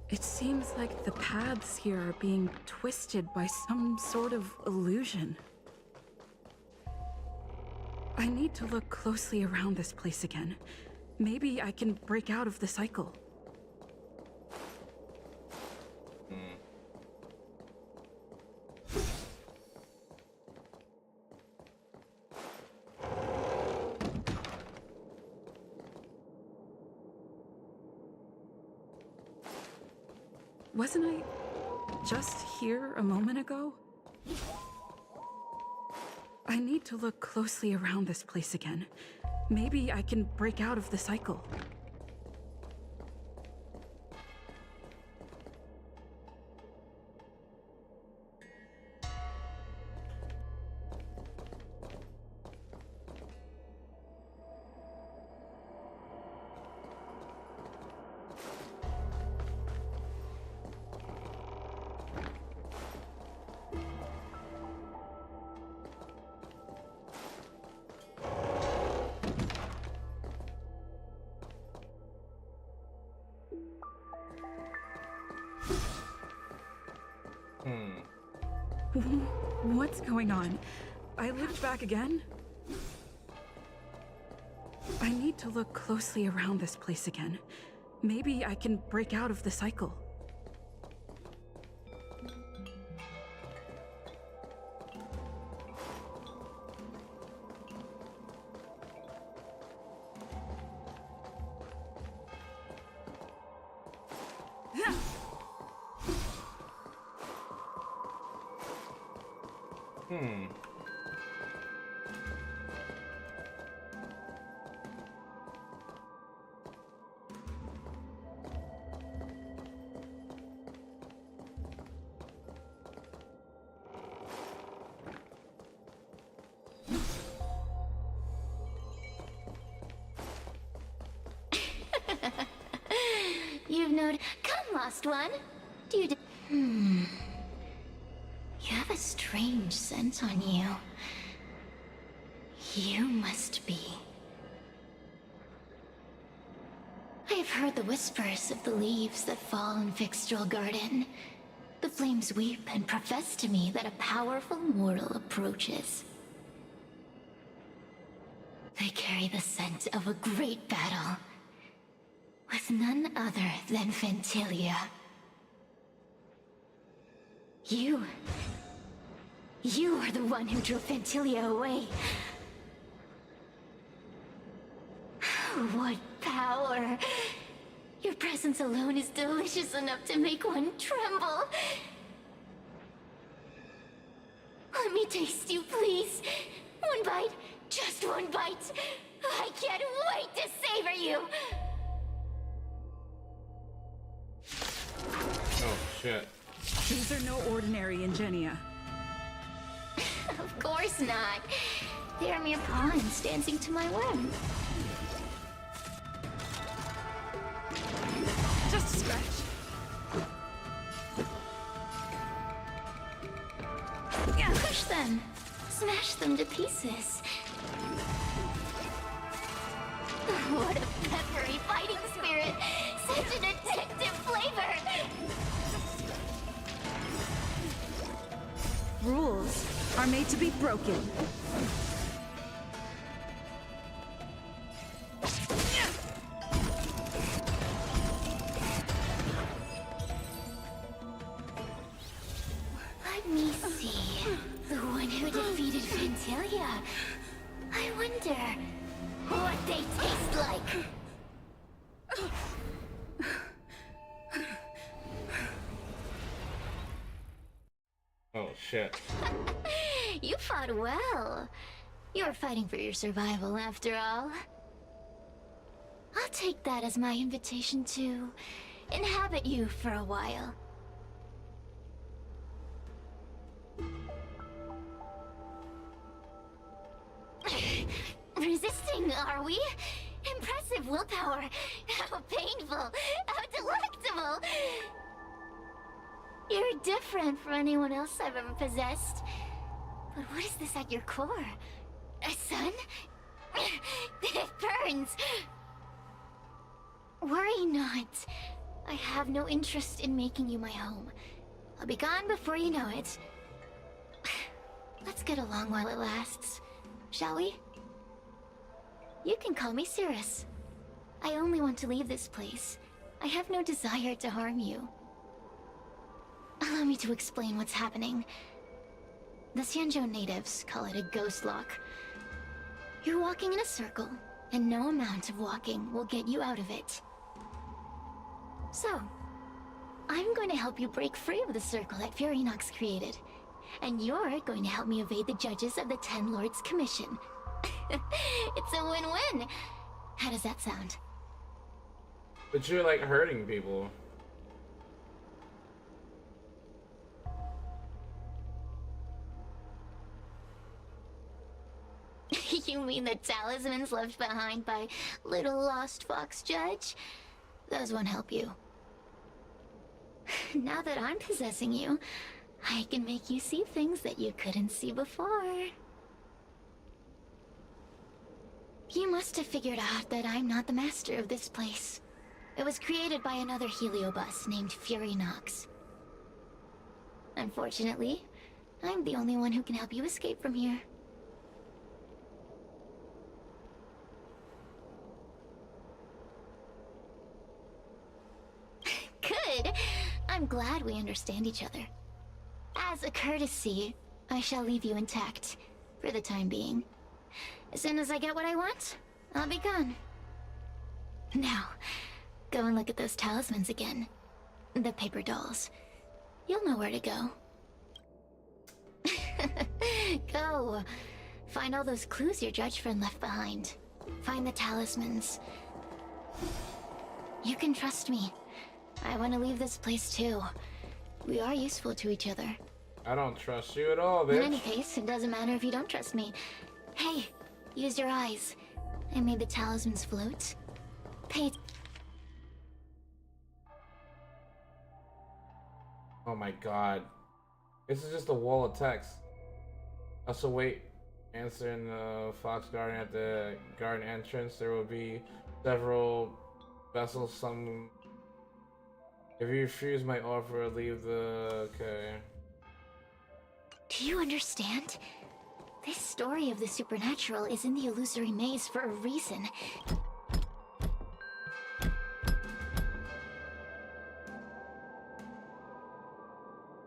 It seems like the paths here are being twisted by some sort of illusion. I need to look closely around this place again. Maybe I can break out of the cycle. Wasn't I just here a moment ago? I need to look closely around this place again. Maybe I can break out of the cycle. What's going on? I lived back again? I need to look closely around this place again. Maybe I can break out of the cycle. You've noted. Come, lost one. Do you? You have a strange scent on you. You must be. I have heard the whispers of the leaves that fall in Vixtrel Garden. The flames weep and profess to me that a powerful mortal approaches. They carry the scent of a great battle, with none other than Ventilia. You are the one who drove Ventilia away. What power! Your presence alone is delicious enough to make one tremble. Let me taste you, please. One bite, just one bite. I can't wait to savor you. Oh, shit. These are no ordinary Ingenia. Of course not. They are mere pawns dancing to my whim. Just a scratch. Push them. Smash them to pieces. What a peppery fighting spirit! Such an addictive flavor! Rules are made to be broken. Let me see. The one who defeated Ventilia. I wonder what they taste like. Oh, shit. You fought well. You were fighting for your survival, after all. I'll take that as my invitation to inhabit you for a while. Resisting, are we? Impressive willpower. How painful. How delectable. You're different from anyone else I've ever possessed. But what is this at your core? A sun? It burns. Worry not. I have no interest in making you my home. I'll be gone before you know it. Let's get along while it lasts, shall we? You can call me Cirrus. I only want to leave this place. I have no desire to harm you. Allow me to explain what's happening. The Xianzhou natives call it a ghost lock. You're walking in a circle, and no amount of walking will get you out of it. So, I'm going to help you break free of the circle that Furinox created. And you're going to help me evade the judges of the Ten Lords Commission. It's a win-win. How does that sound? But you're like hurting people. You mean the talismans left behind by little lost fox judge? Those won't help you. Now that I'm possessing you, I can make you see things that you couldn't see before. You must have figured out that I'm not the master of this place. It was created by another Heliobus named Furinox. Unfortunately, I'm the only one who can help you escape from here. Good! I'm glad we understand each other. As a courtesy, I shall leave you intact, for the time being. As soon as I get what I want, I'll be gone. Now, go and look at those talismans again. The paper dolls. You'll know where to go. Go! Find all those clues your judge friend left behind. Find the talismans. You can trust me. I want to leave this place too. We are useful to each other. I don't trust you at all, bitch. In any case, it doesn't matter if you don't trust me. Hey, use your eyes. I made the talismans float. Pay. Oh my god. This is just a wall of text. Also wait. Answering the Fox Garden at the garden entrance. There will be several vessels. Some. If you refuse my offer, leave the. Okay. Do you understand? This story of the supernatural is in the illusory maze for a reason.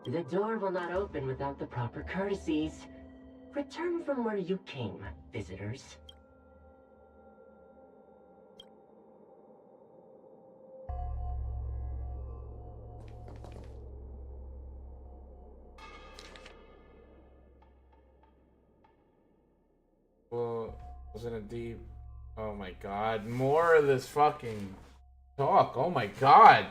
The door will not open without the proper courtesies. Return from where you came, visitors. Well, was in a deep. Oh my god. More of this fucking talk. Oh my god.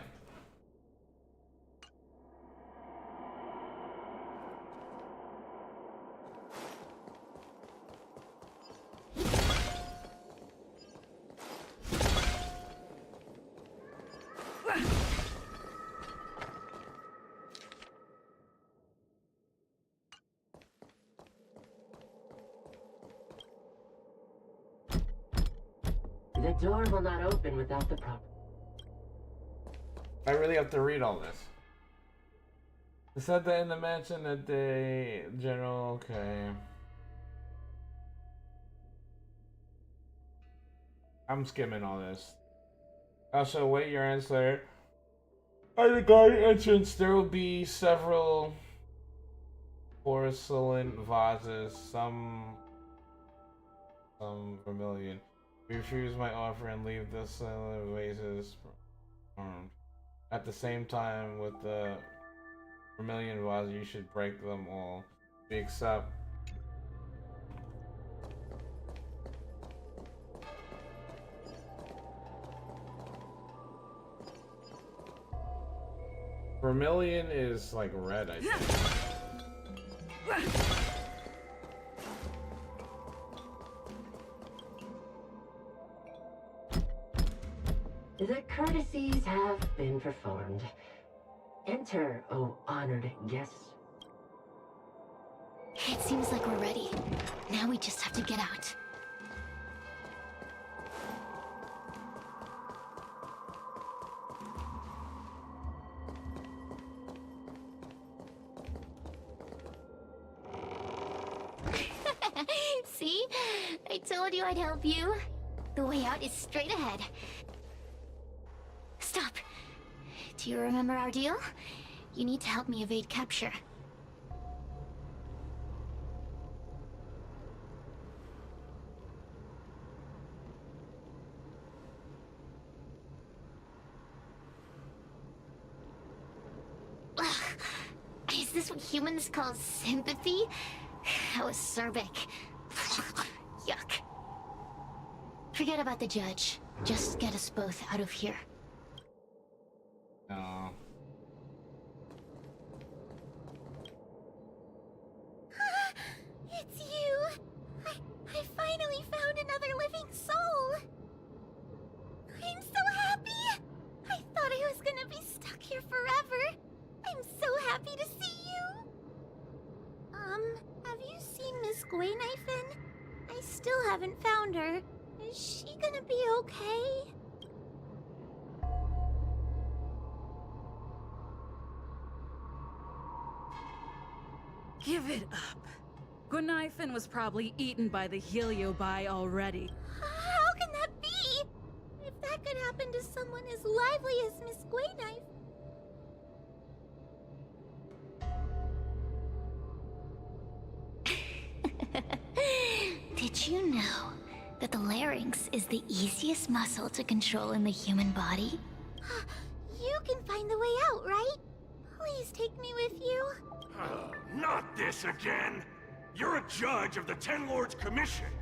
The door will not open without the proper. I really have to read all this. It said that in the mansion that they general. Okay. I'm skimming all this. Also, wait your answer. At the garden entrance, there will be several porcelain vases, some vermilion. Refuse my offer and leave the vases armed. At the same time, with the vermilion vases, you should break them all. We accept. Vermilion is like red, I think. The courtesies have been performed. Enter, O honored guests. It seems like we're ready. Now we just have to get out. See? I told you I'd help you. The way out is straight ahead. Stop. Do you remember our deal? You need to help me evade capture. Ugh. Is this what humans call sympathy? How acerbic. Yuck. Forget about the judge. Just get us both out of here. Oh. It's you! I finally found another living soul! I'm so happy! I thought I was gonna be stuck here forever. I'm so happy to see you! Have you seen Miss Gwaynaifen? I still haven't found her. Is she gonna be okay? Give it up. Gwaynaifen was probably eaten by the Heliobi already. How can that be? If that could happen to someone as lively as Miss Gwaynaifen. Did you know that the larynx is the easiest muscle to control in the human body? You can find the way out, right? Please take me with you. Not this again! You're a judge of the Ten Lords Commission.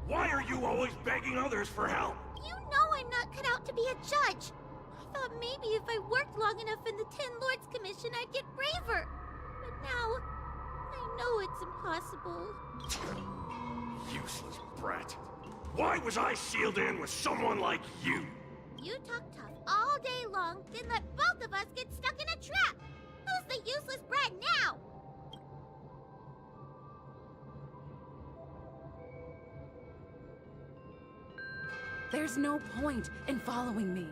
Why are you always begging others for help? You know I'm not cut out to be a judge. I thought maybe if I worked long enough in the Ten Lords Commission, I'd get braver. But now, I know it's impossible. Useless brat. Why was I sealed in with someone like you? You talk tough all day long, then let both of us get stuck in a trap. Who's the useless brat now? There's no point in following me.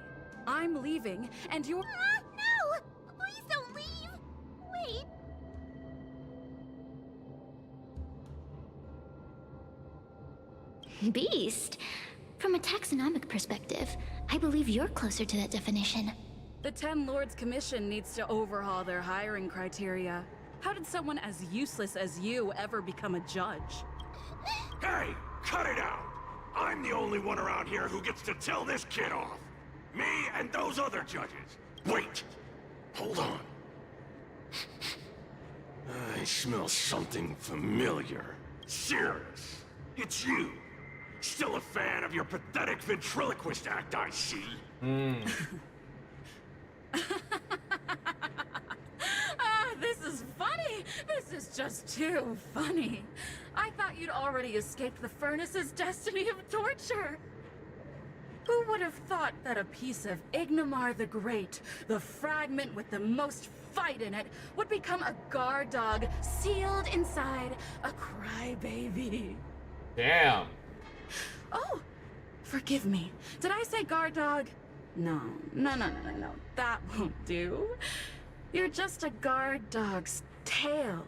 I'm leaving, and you're— No! Please don't leave! Wait. Beast? From a taxonomic perspective, I believe you're closer to that definition. The Ten Lords Commission needs to overhaul their hiring criteria. How did someone as useless as you ever become a judge? Hey, cut it out! I'm the only one around here who gets to tell this kid off. Me and those other judges. Wait! Hold on. I smell something familiar. Cirrus, it's you. Still a fan of your pathetic ventriloquist act, I see. This is funny! This is just too funny. I thought you'd already escaped the furnace's destiny of torture. Who would have thought that a piece of Ignamar the Great, the fragment with the most fight in it, would become a guard dog sealed inside a crybaby? Damn. Oh, forgive me. Did I say guard dog? No. That won't do. You're just a guard dog's tail,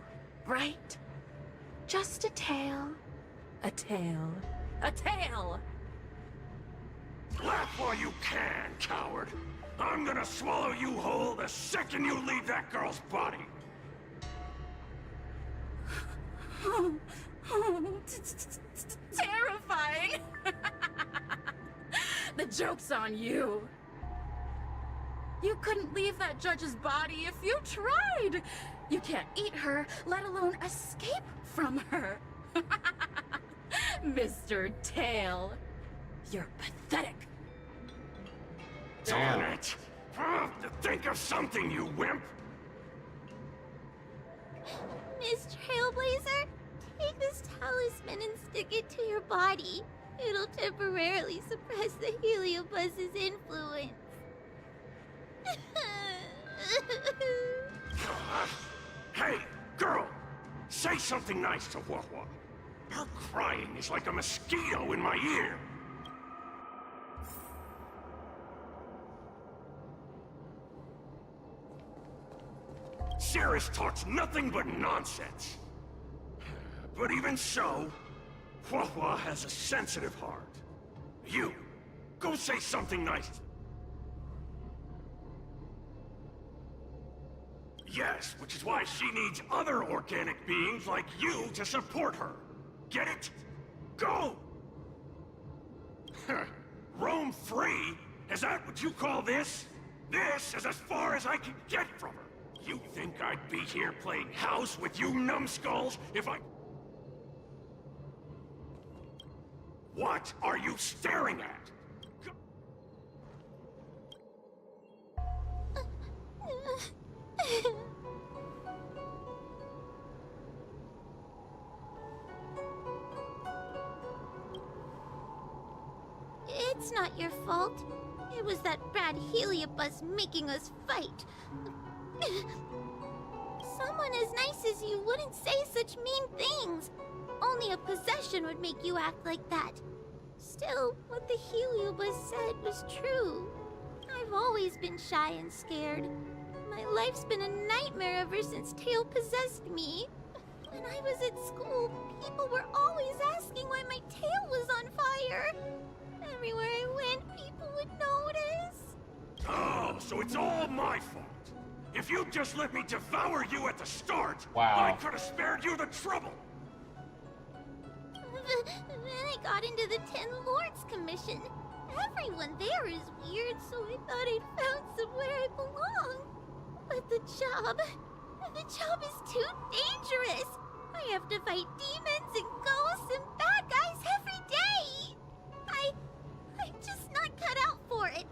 right? Just a tail. A tail. A tail! Laugh while you can, coward. I'm gonna swallow you whole the second you leave that girl's body. Terrifying! The joke's on you. You couldn't leave that judge's body if you tried. You can't eat her, let alone escape from her. Mr. Tail, you're pathetic. Darn it! Think of something, you wimp! Miss Trailblazer, take this talisman and stick it to your body. It'll temporarily suppress the Heliobuzz's influence. Hey, girl! Say something nice to Wahwa. Her crying is like a mosquito in my ear. Cirrus talks nothing but nonsense. But even so, Wahwa has a sensitive heart. You! Go say something nice! Yes, which is why she needs other organic beings like you to support her. Get it? Go! Roam free? Is that what you call this? This is as far as I can get from her. You think I'd be here playing house with you numbskulls if I... What are you staring at? It's not your fault. It was that bad Heliobus making us fight. Someone as nice as you wouldn't say such mean things. Only a possession would make you act like that. Still, what the Heliobus said was true. I've always been shy and scared. My life's been a nightmare ever since Tail possessed me. When I was at school, people were always asking why my tail was on fire. Everywhere I went, people would notice. Oh, so it's all my fault. If you'd just let me devour you at the start, wow, I could have spared you the trouble. Then I got into the Ten Lords Commission. Everyone there is weird, so I thought I'd found somewhere I belong. But the job is too dangerous. I have to fight demons and ghosts and bad guys every day. I'm just not cut out for it.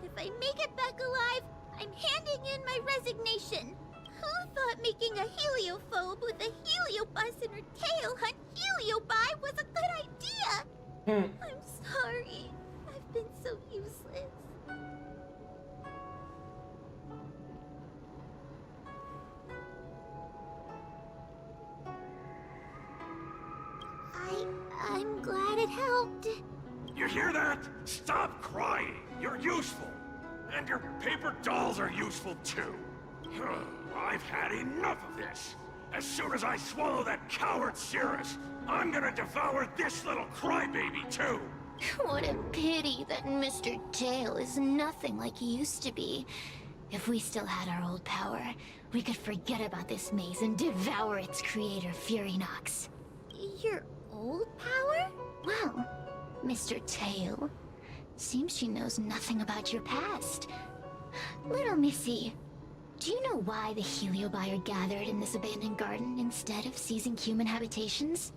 If I make it back alive, I'm handing in my resignation. Who thought making a heliophobe with a heliobus in her tail hunt heliobi was a good idea? I'm sorry. I've been so useless. I'm glad it helped. You hear that? Stop crying. You're useful. And your paper dolls are useful too. I've had enough of this. As soon as I swallow that coward Cirrus, I'm gonna devour this little crybaby too. What a pity that Mr. Tail is nothing like he used to be. If we still had our old power, we could forget about this maze and devour its creator, Furinox. Your old power? Well, Mr. Tail, seems she knows nothing about your past. Little Missy, do you know why the Heliobi are gathered in this abandoned garden instead of seizing human habitations?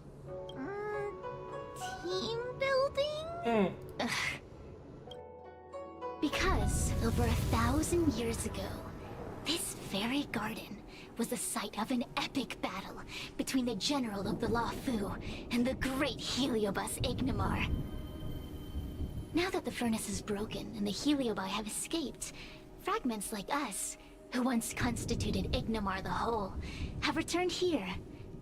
Team building? Because over 1,000 years ago, this very garden was the site of an epic battle between the general of the Luofu and the great Heliobus Ignimar. Now that the furnace is broken and the Heliobi have escaped, fragments like us, who once constituted Ignimar the Whole, have returned here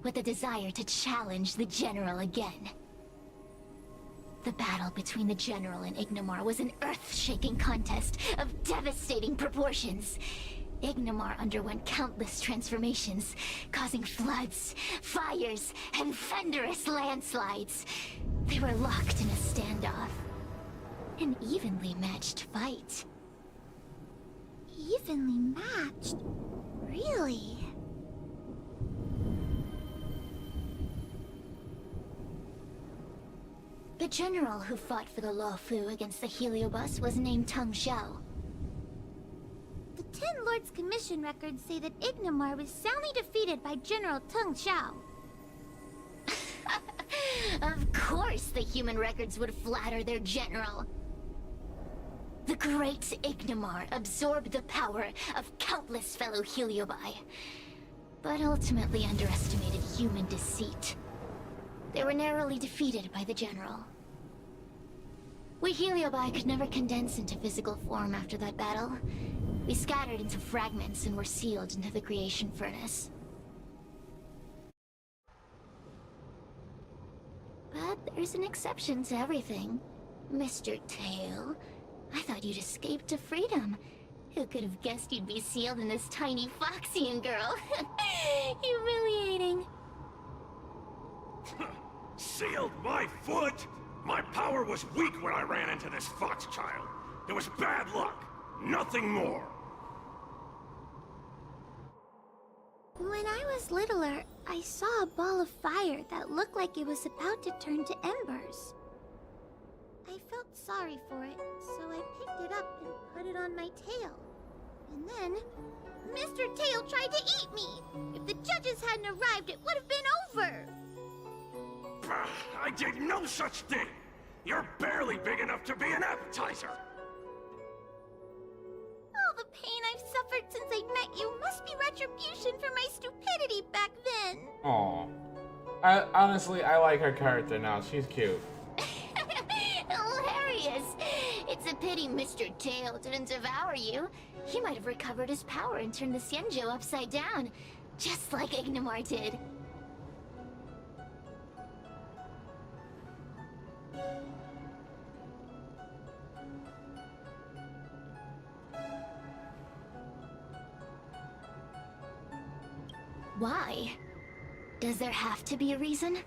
with the desire to challenge the general again. The battle between the general and Ignimar was an earth-shaking contest of devastating proportions. Ignimar underwent countless transformations, causing floods, fires, and thunderous landslides. They were locked in a standoff. An evenly matched fight. Evenly matched? Really? The general who fought for the Luofu against the Heliobus was named Teng Xiao. The Ten Lords Commission records say that Ignimar was soundly defeated by General Teng Xiao. Of course the human records would flatter their general. The great Ignimar absorbed the power of countless fellow Heliobi, but ultimately underestimated human deceit. They were narrowly defeated by the general. We Heliobi could never condense into physical form after that battle. We scattered into fragments and were sealed into the creation furnace. But there's an exception to everything. Mr. Tail, I thought you'd escaped to freedom. Who could have guessed you'd be sealed in this tiny Foxian girl? Humiliating. Sealed my foot? My power was weak when I ran into this fox child. It was bad luck. Nothing more. When I was littler, I saw a ball of fire that looked like it was about to turn to embers. I felt sorry for it, so I picked it up and put it on my tail. And then, Mr. Tail tried to eat me! If the judges hadn't arrived, it would have been over! Bah, I did no such thing! You're barely big enough to be an appetizer! All the pain I've suffered since I met you must be retribution for my stupidity back then! Aw. Honestly, I like her character now. She's cute. Hilarious! It's a pity Mr. Tail didn't devour you. He might have recovered his power and turned the Xianzhou upside down, just like Ignimar did. Why? Does there have to be a reason?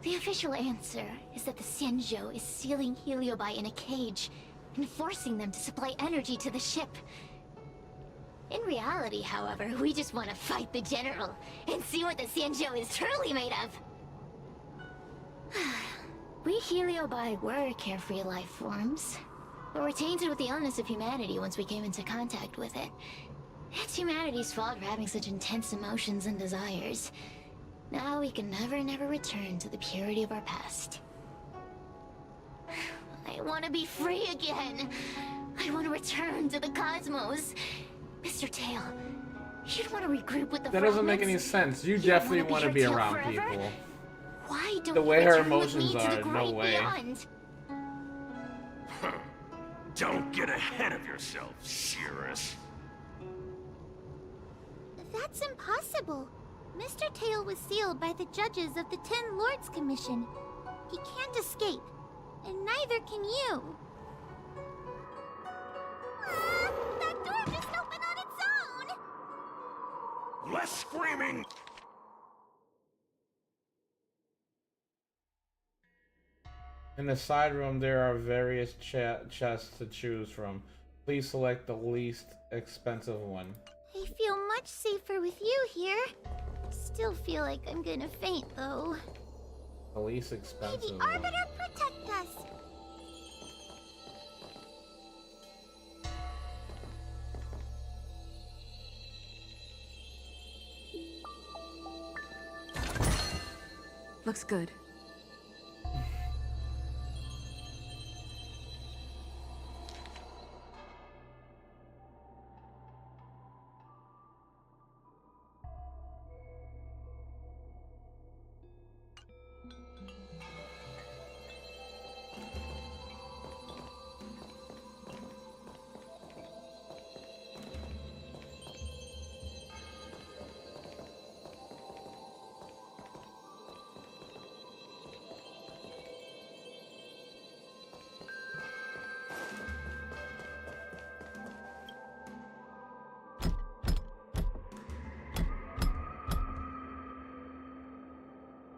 The official answer is that the Xianzhou is sealing Heliobi in a cage and forcing them to supply energy to the ship. In reality, however, we just want to fight the General and see what the Xianzhou is truly made of. We Heliobi were carefree life forms, but were tainted with the illness of humanity once we came into contact with it. It's humanity's fault for having such intense emotions and desires. Now we can never return to the purity of our past. I want to be free again. I want to return to the cosmos. Mr. Tail, you'd want to regroup with the That doesn't make any sense. You definitely want to be around forever? people. Why don't The way you her return with emotions me to the are, no great way. beyond? Don't get ahead of yourself, Cirrus. That's impossible. Mr. Tail was sealed by the judges of the Ten Lords Commission. He can't escape, and neither can you. That door just opened on its own! Less screaming! In the side room, there are various chests to choose from. Please select the least expensive one. I feel much safer with you here. Still feel like I'm gonna faint, though. The least May expensive the one. Arbiter protect us! Looks good.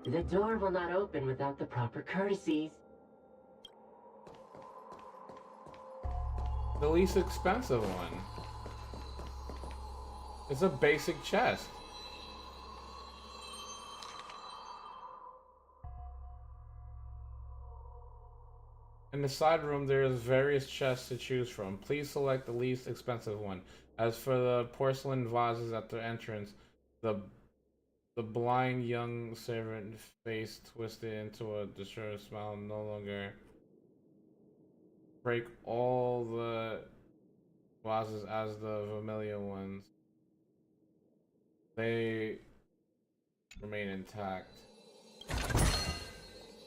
The door will not open without the proper courtesies. The least expensive one. It's a basic chest. In the side room, there is various chests to choose from. Please select the least expensive one. As for the porcelain vases at the entrance, the blind young servant face twisted into a distraught smile no longer. Break all the vases as the vermilion ones. They remain intact.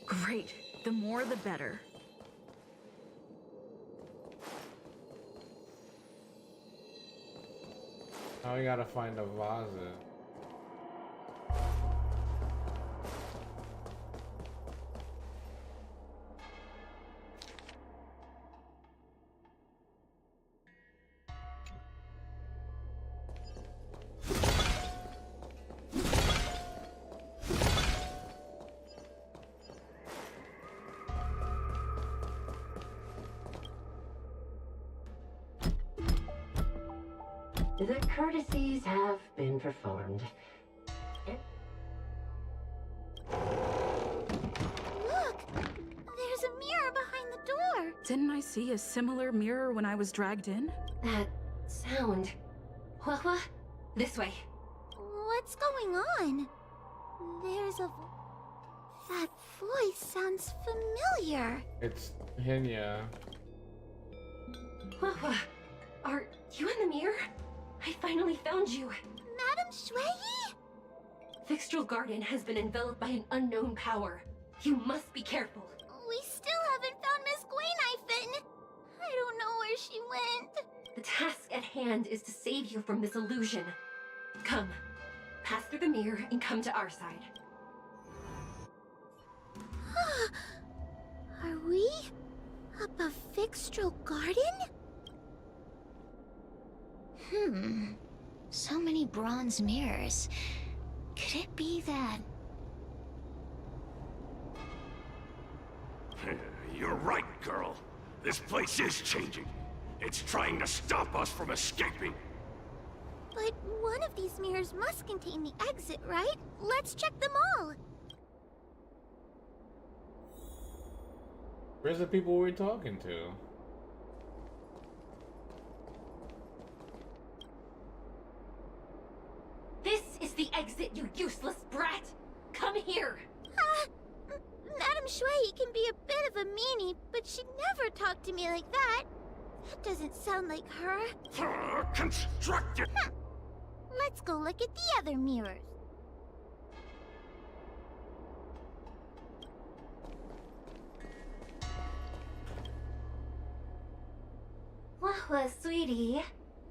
Great. The more the better. Now we gotta find a vase. The courtesies have been performed. Look! There's a mirror behind the door! Didn't I see a similar mirror when I was dragged in? That sound. Huahua, this way. What's going on? There's a... That voice sounds familiar. It's Hinya. Huahua, are you in the mirror? I finally found you. Madame Shui? Vixtril Garden has been enveloped by an unknown power. You must be careful. We still haven't found Miss Gwaynaifen. I don't know where she went. The task at hand is to save you from this illusion. Come, pass through the mirror and come to our side. Are we above Vixtril Garden? So many bronze mirrors. Could it be that... You're right, girl. This place is changing. It's trying to stop us from escaping. But one of these mirrors must contain the exit, right? Let's check them all. Where's the people we're talking to? This is the exit, you useless brat! Come here! Madame Shui can be a bit of a meanie, but she'd never talk to me like that. That doesn't sound like her. Constructed! Let's go look at the other mirrors. Huahua, sweetie.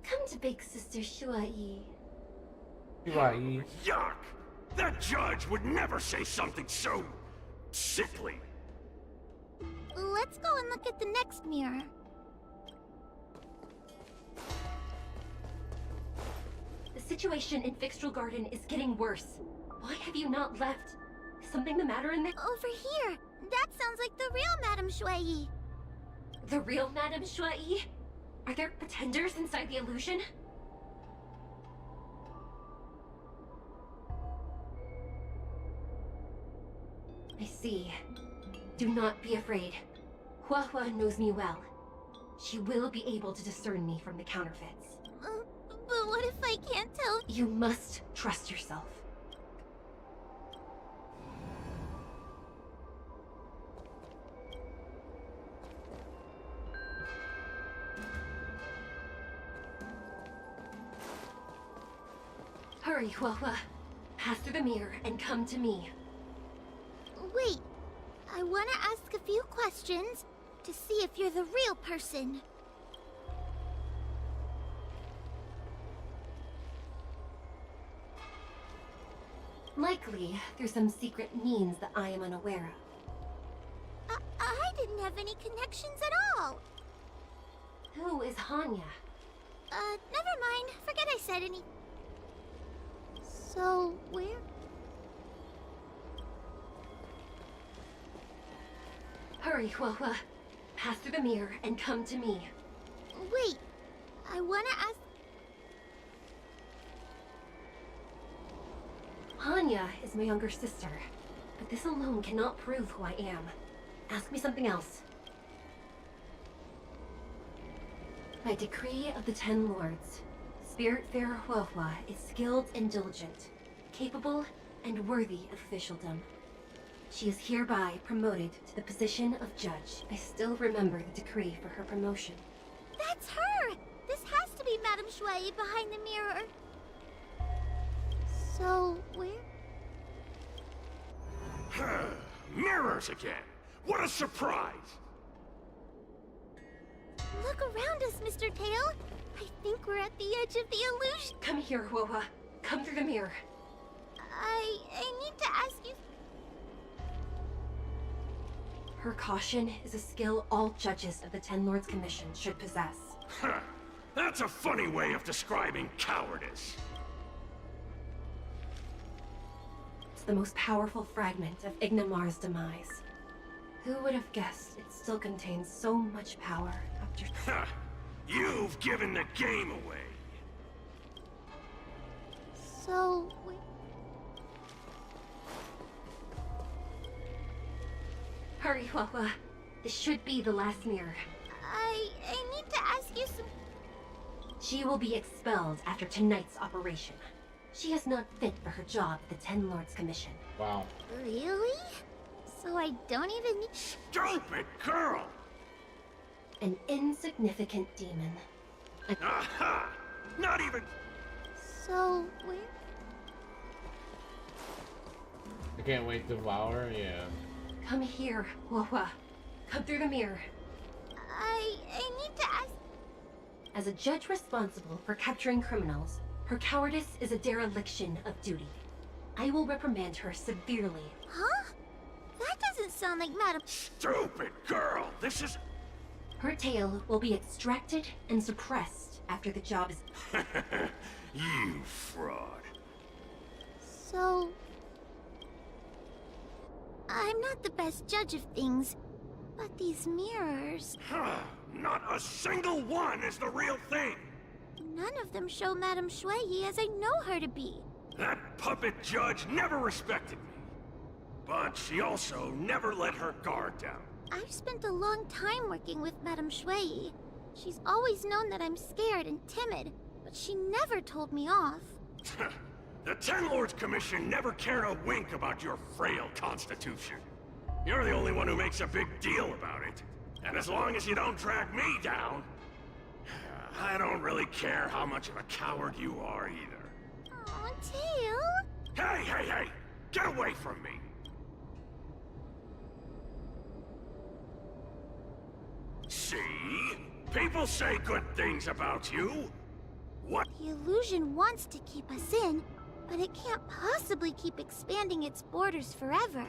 Come to Big Sister Shuai. Right. Yuck! That judge would never say something so... sickly. Let's go and look at the next mirror. The situation in Vixtril Garden is getting worse. Why have you not left? Is something the matter in there? Over here! That sounds like the real Madame Shui. The real Madame Shui? Are there pretenders inside the illusion? I see. Do not be afraid. Huahua knows me well. She will be able to discern me from the counterfeits. But what if I can't tell? You must trust yourself. Hurry, Huahua. Pass through the mirror and come to me. Wait. I want to ask a few questions to see if you're the real person. Likely, there's some secret means that I am unaware of. I didn't have any connections at all. Who is Hanya? Never mind. Forget I said any... So, where? Hurry, Huahua. Pass through the mirror and come to me. Wait. I want to ask... Hanya is my younger sister, but this alone cannot prove who I am. Ask me something else. By decree of the Ten Lords, Spiritfarer Huahua is skilled and diligent, capable and worthy of officialdom. She is hereby promoted to the position of judge. I still remember the decree for her promotion. That's her! This has to be Madame Shui behind the mirror. So, where? Mirrors again! What a surprise! Look around us, Mr. Tail. I think we're at the edge of the illusion. Come here, Huahua. Come through the mirror. I need to ask you... Her caution is a skill all judges of the Ten Lords Commission should possess. That's a funny way of describing cowardice. It's the most powerful fragment of Ignamar's demise. Who would have guessed it still contains so much power after... You've given the game away. So, Hurry, Huahua. This should be the last mirror. I need to ask you some... She will be expelled after tonight's operation. She is not fit for her job at the Ten Lords Commission. Wow. Really? So I don't even... Stupid girl! An insignificant demon. Aha! Not even... So, where... I can't wait to devour, yeah. Come here, Huahua. Come through the mirror. I need to ask... As a judge responsible for capturing criminals, her cowardice is a dereliction of duty. I will reprimand her severely. Huh? That doesn't sound like Madam... Stupid girl! This is... Her tail will be extracted and suppressed after the job is... You fraud. So... I'm not the best judge of things, but these mirrors... Not a single one is the real thing! None of them show Madame Shui as I know her to be. That puppet judge never respected me. But she also never let her guard down. I've spent a long time working with Madame Shui. She's always known that I'm scared and timid, but she never told me off. The Ten Lords Commission never cared a wink about your frail constitution. You're the only one who makes a big deal about it. And as long as you don't drag me down, I don't really care how much of a coward you are either. Aw, Tail! Hey, hey, hey! Get away from me! See? People say good things about you. What? The illusion wants to keep us in, but it can't possibly keep expanding its borders forever.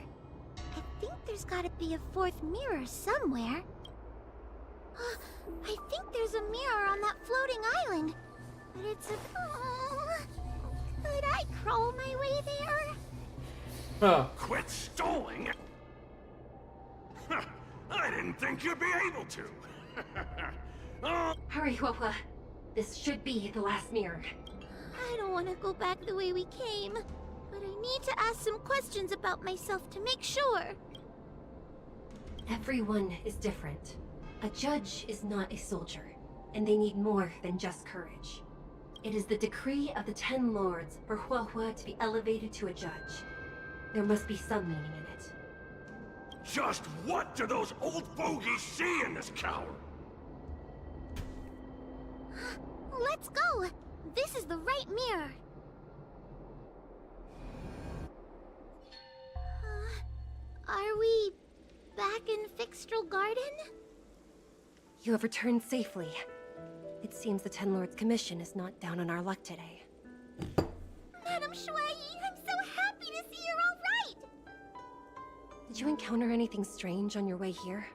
I think there's gotta be a fourth mirror somewhere. I think there's a mirror on that floating island, but it's a... could I crawl my way there? Huh. Quit stalling! I didn't think you'd be able to. Oh. Hurry, Huahua. This should be the last mirror. I don't want to go back the way we came, but I need to ask some questions about myself to make sure. Everyone is different. A judge is not a soldier, and they need more than just courage. It is the decree of the Ten Lords for Huahua to be elevated to a judge. There must be some meaning in it. Just what do those old fogies see in this coward? Let's go! This is the right mirror. Are we back in Fixtral Garden? You have returned safely. It seems the Ten Lords Commission is not down on our luck today. Madame Shui, I'm so happy to see you're all right! Did you encounter anything strange on your way here?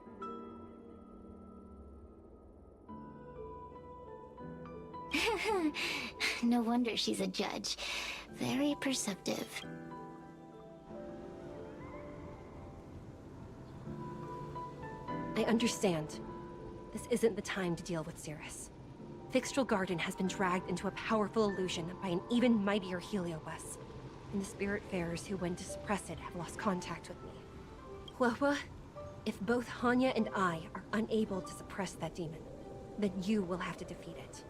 No wonder she's a judge. Very perceptive. I understand. This isn't the time to deal with Cirrus. Fixtral Garden has been dragged into a powerful illusion by an even mightier Heliobus, and the Spiritfarers who went to suppress it have lost contact with me. Huahua, if both Hanya and I are unable to suppress that demon, then you will have to defeat it.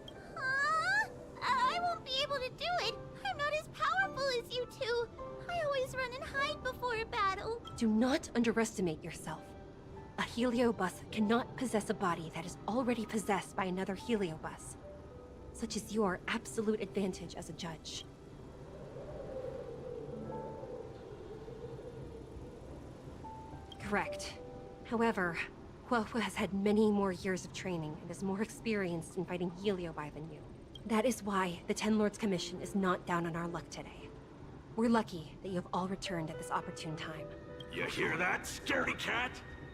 I won't be able to do it. I'm not as powerful as you two. I always run and hide before a battle. Do not underestimate yourself. A Heliobus cannot possess a body that is already possessed by another Heliobus. Such is your absolute advantage as a judge. Correct. However, Huahua has had many more years of training and is more experienced in fighting Heliobi than you. That is why the Ten Lords Commission is not down on our luck today. We're lucky that you have all returned at this opportune time. You hear that, scaredy cat?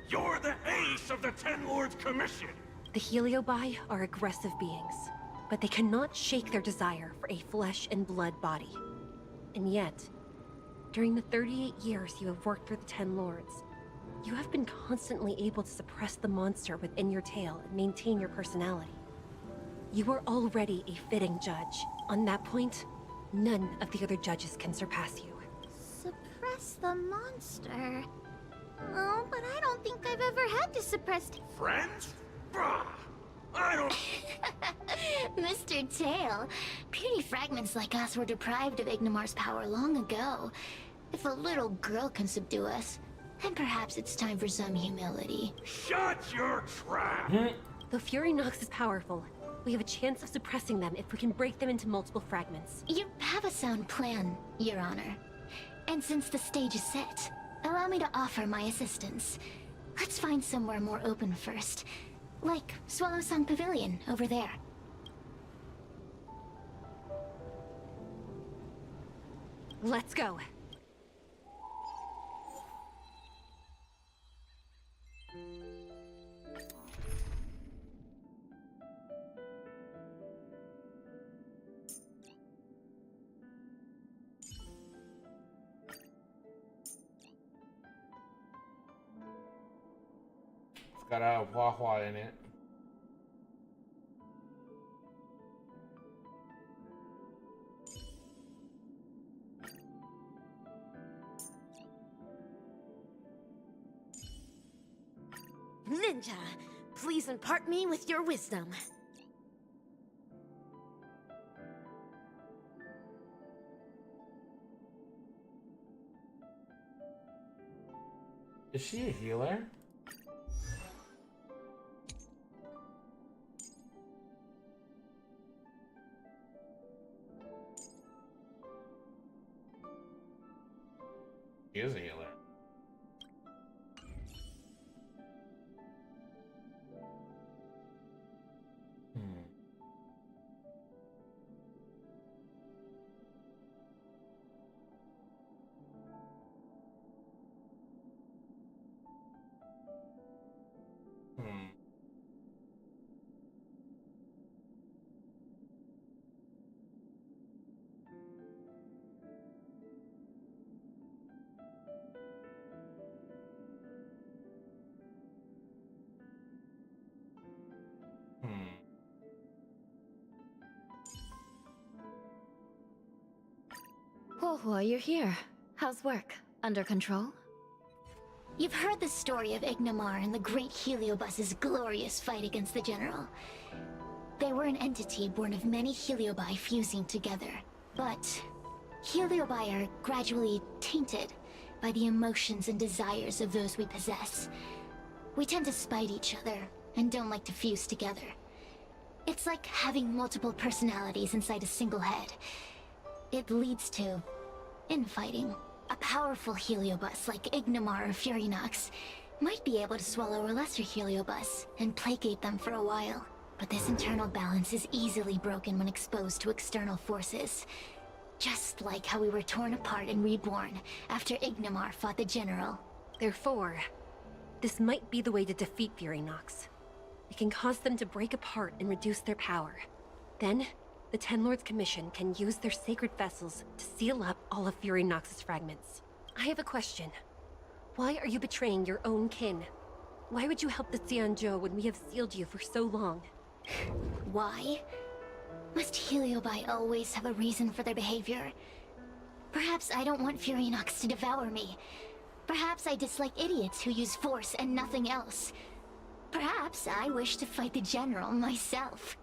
You're the ace of the Ten Lords Commission! The Heliobi are aggressive beings, but they cannot shake their desire for a flesh and blood body. And yet, during the 38 years you have worked for the Ten Lords, you have been constantly able to suppress the monster within your tail and maintain your personality. You are already a fitting judge. On that point, None of the other judges can surpass you. Suppress the monster. Oh, but I don't think I've ever had to suppress... Friends? Bah! I don't... Mr. Tail, puny fragments like us were deprived of Ignimar's power long ago. If a little girl can subdue us, then perhaps it's time for some humility. Shut your trap! Though Fury Nox is powerful, we have a chance of suppressing them if we can break them into multiple fragments. You have a sound plan, Your Honor. And since the stage is set, allow me to offer my assistance. Let's find somewhere more open first. Like Swallow Song Pavilion, over there. Let's go. It's got a Hua Hua in it. Ninja, please impart me with your wisdom. Is she a healer? She is a healer. Huohuo, you're here. How's work? Under control? You've heard the story of Ignimar and the great Heliobus's glorious fight against the General. They were an entity born of many Heliobi fusing together. But Heliobi are gradually tainted by the emotions and desires of those we possess. We tend to spite each other and don't like to fuse together. It's like having multiple personalities inside a single head. It leads to infighting. A powerful Heliobus like Ignimar or Fury Nox might be able to swallow a lesser Heliobus and placate them for a while. But this internal balance is easily broken when exposed to external forces. Just like how we were torn apart and reborn after Ignimar fought the General. Therefore, this might be the way to defeat Fury Nox. It can cause them to break apart and reduce their power. Then, the Ten Lords Commission can use their sacred vessels to seal up all of Fury Nox's fragments. I have a question. Why are you betraying your own kin? Why would you help the Xianzhou when we have sealed you for so long? Why? Must Heliobi always have a reason for their behavior? Perhaps I don't want Fury Nox to devour me. Perhaps I dislike idiots who use force and nothing else. Perhaps I wish to fight the General myself.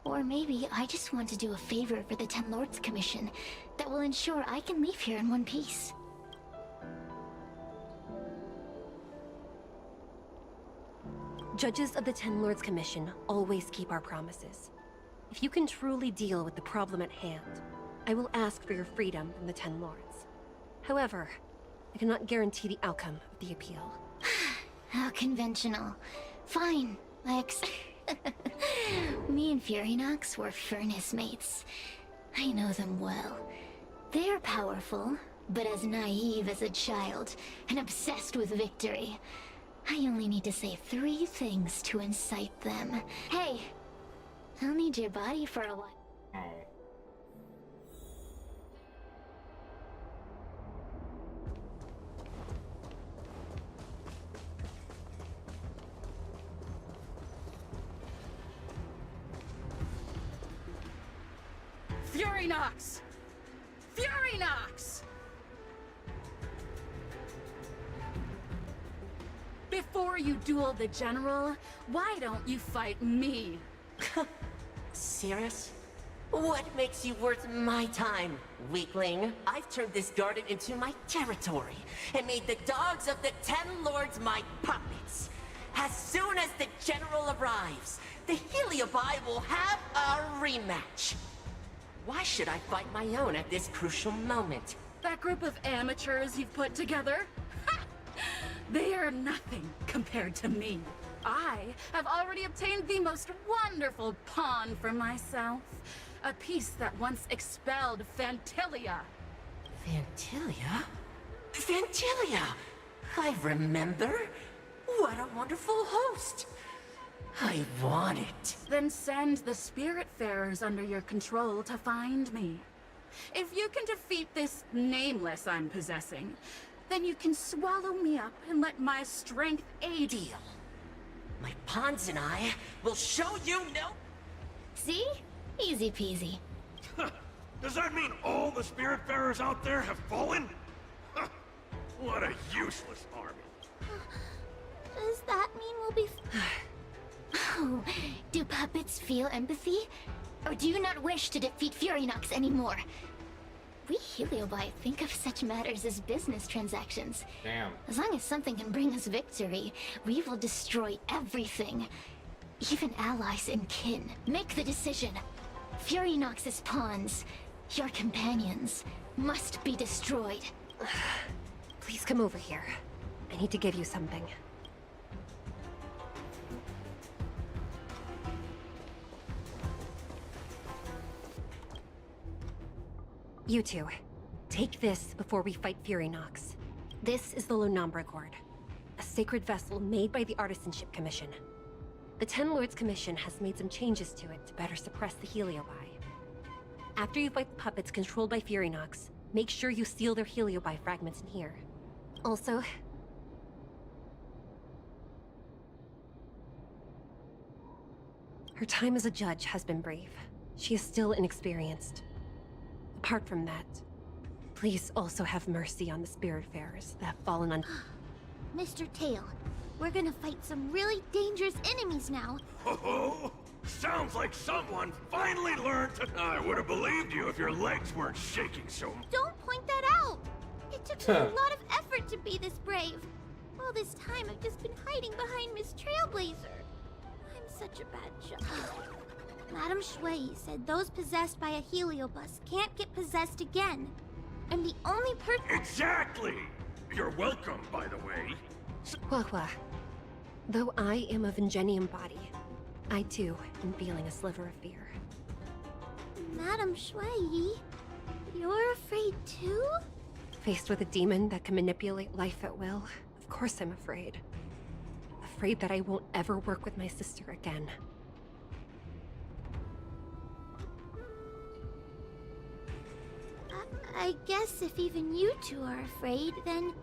Or maybe I just want to do a favor for the Ten Lords Commission that will ensure I can leave here in one piece. Judges of the Ten Lords Commission always keep our promises. If you can truly deal with the problem at hand, I will ask for your freedom from the Ten Lords. However, I cannot guarantee the outcome of the appeal. How conventional. Fine, Me and Fury Nox were furnace mates. I know them well. They're powerful, but as naive as a child, and obsessed with victory. I only need to say 3 things to incite them. Hey, I'll need your body for a while. Fury Nox! Furynox! Before you duel the General, why don't you fight me? Serious? What makes you worth my time, weakling? I've turned this garden into my territory, and made the dogs of the Ten Lords my puppets. As soon as the General arrives, the Heliobi will have a rematch. Why should I fight my own at this crucial moment? That group of amateurs you've put together? Ha! They are nothing compared to me. I have already obtained the most wonderful pawn for myself. A piece that once expelled Phantilia. Phantilia? Phantilia! I remember. What a wonderful host. I want it. Then send the Spiritfarers under your control to find me. If you can defeat this nameless I'm possessing, then you can swallow me up and let my strength aid you. My pawns and I will show you no... See? Easy peasy. Does that mean all the Spiritfarers out there have fallen? What a useless army. Does that mean we'll be... Oh, do puppets feel empathy? Or do you not wish to defeat Furynox anymore? We Heliobi think of such matters as business transactions. Damn. As long as something can bring us victory, we will destroy everything. Even allies and kin. Make the decision. Furynox's pawns, your companions, must be destroyed. Please come over here. I need to give you something. You two, take this before we fight Furynox. This is the Lunombra Gourd, a sacred vessel made by the Artisanship Commission. The Ten Lords Commission has made some changes to it to better suppress the Heliobi. After you fight the puppets controlled by Furynox, make sure you seal their Heliobi fragments in here. Also, her time as a judge has been brief. She is still inexperienced. Apart from that, please also have mercy on the Spiritfarers that have fallen on... Mr. Tail, we're gonna fight some really dangerous enemies now. Oh, sounds like someone finally learned to... I would have believed you if your legs weren't shaking so... Don't point that out! It took me a lot of effort to be this brave. All this time I've just been hiding behind Miss Trailblazer. I'm such a bad judge. Madame Shui said those possessed by a Heliobus can't get possessed again. And the only person... Exactly! You're welcome, by the way. Huahua, though I am of Ingenium body, I too am feeling a sliver of fear. Madame Shui, you're afraid too? Faced with a demon that can manipulate life at will, of course I'm afraid. Afraid that I won't ever work with my sister again. I guess if even you two are afraid, then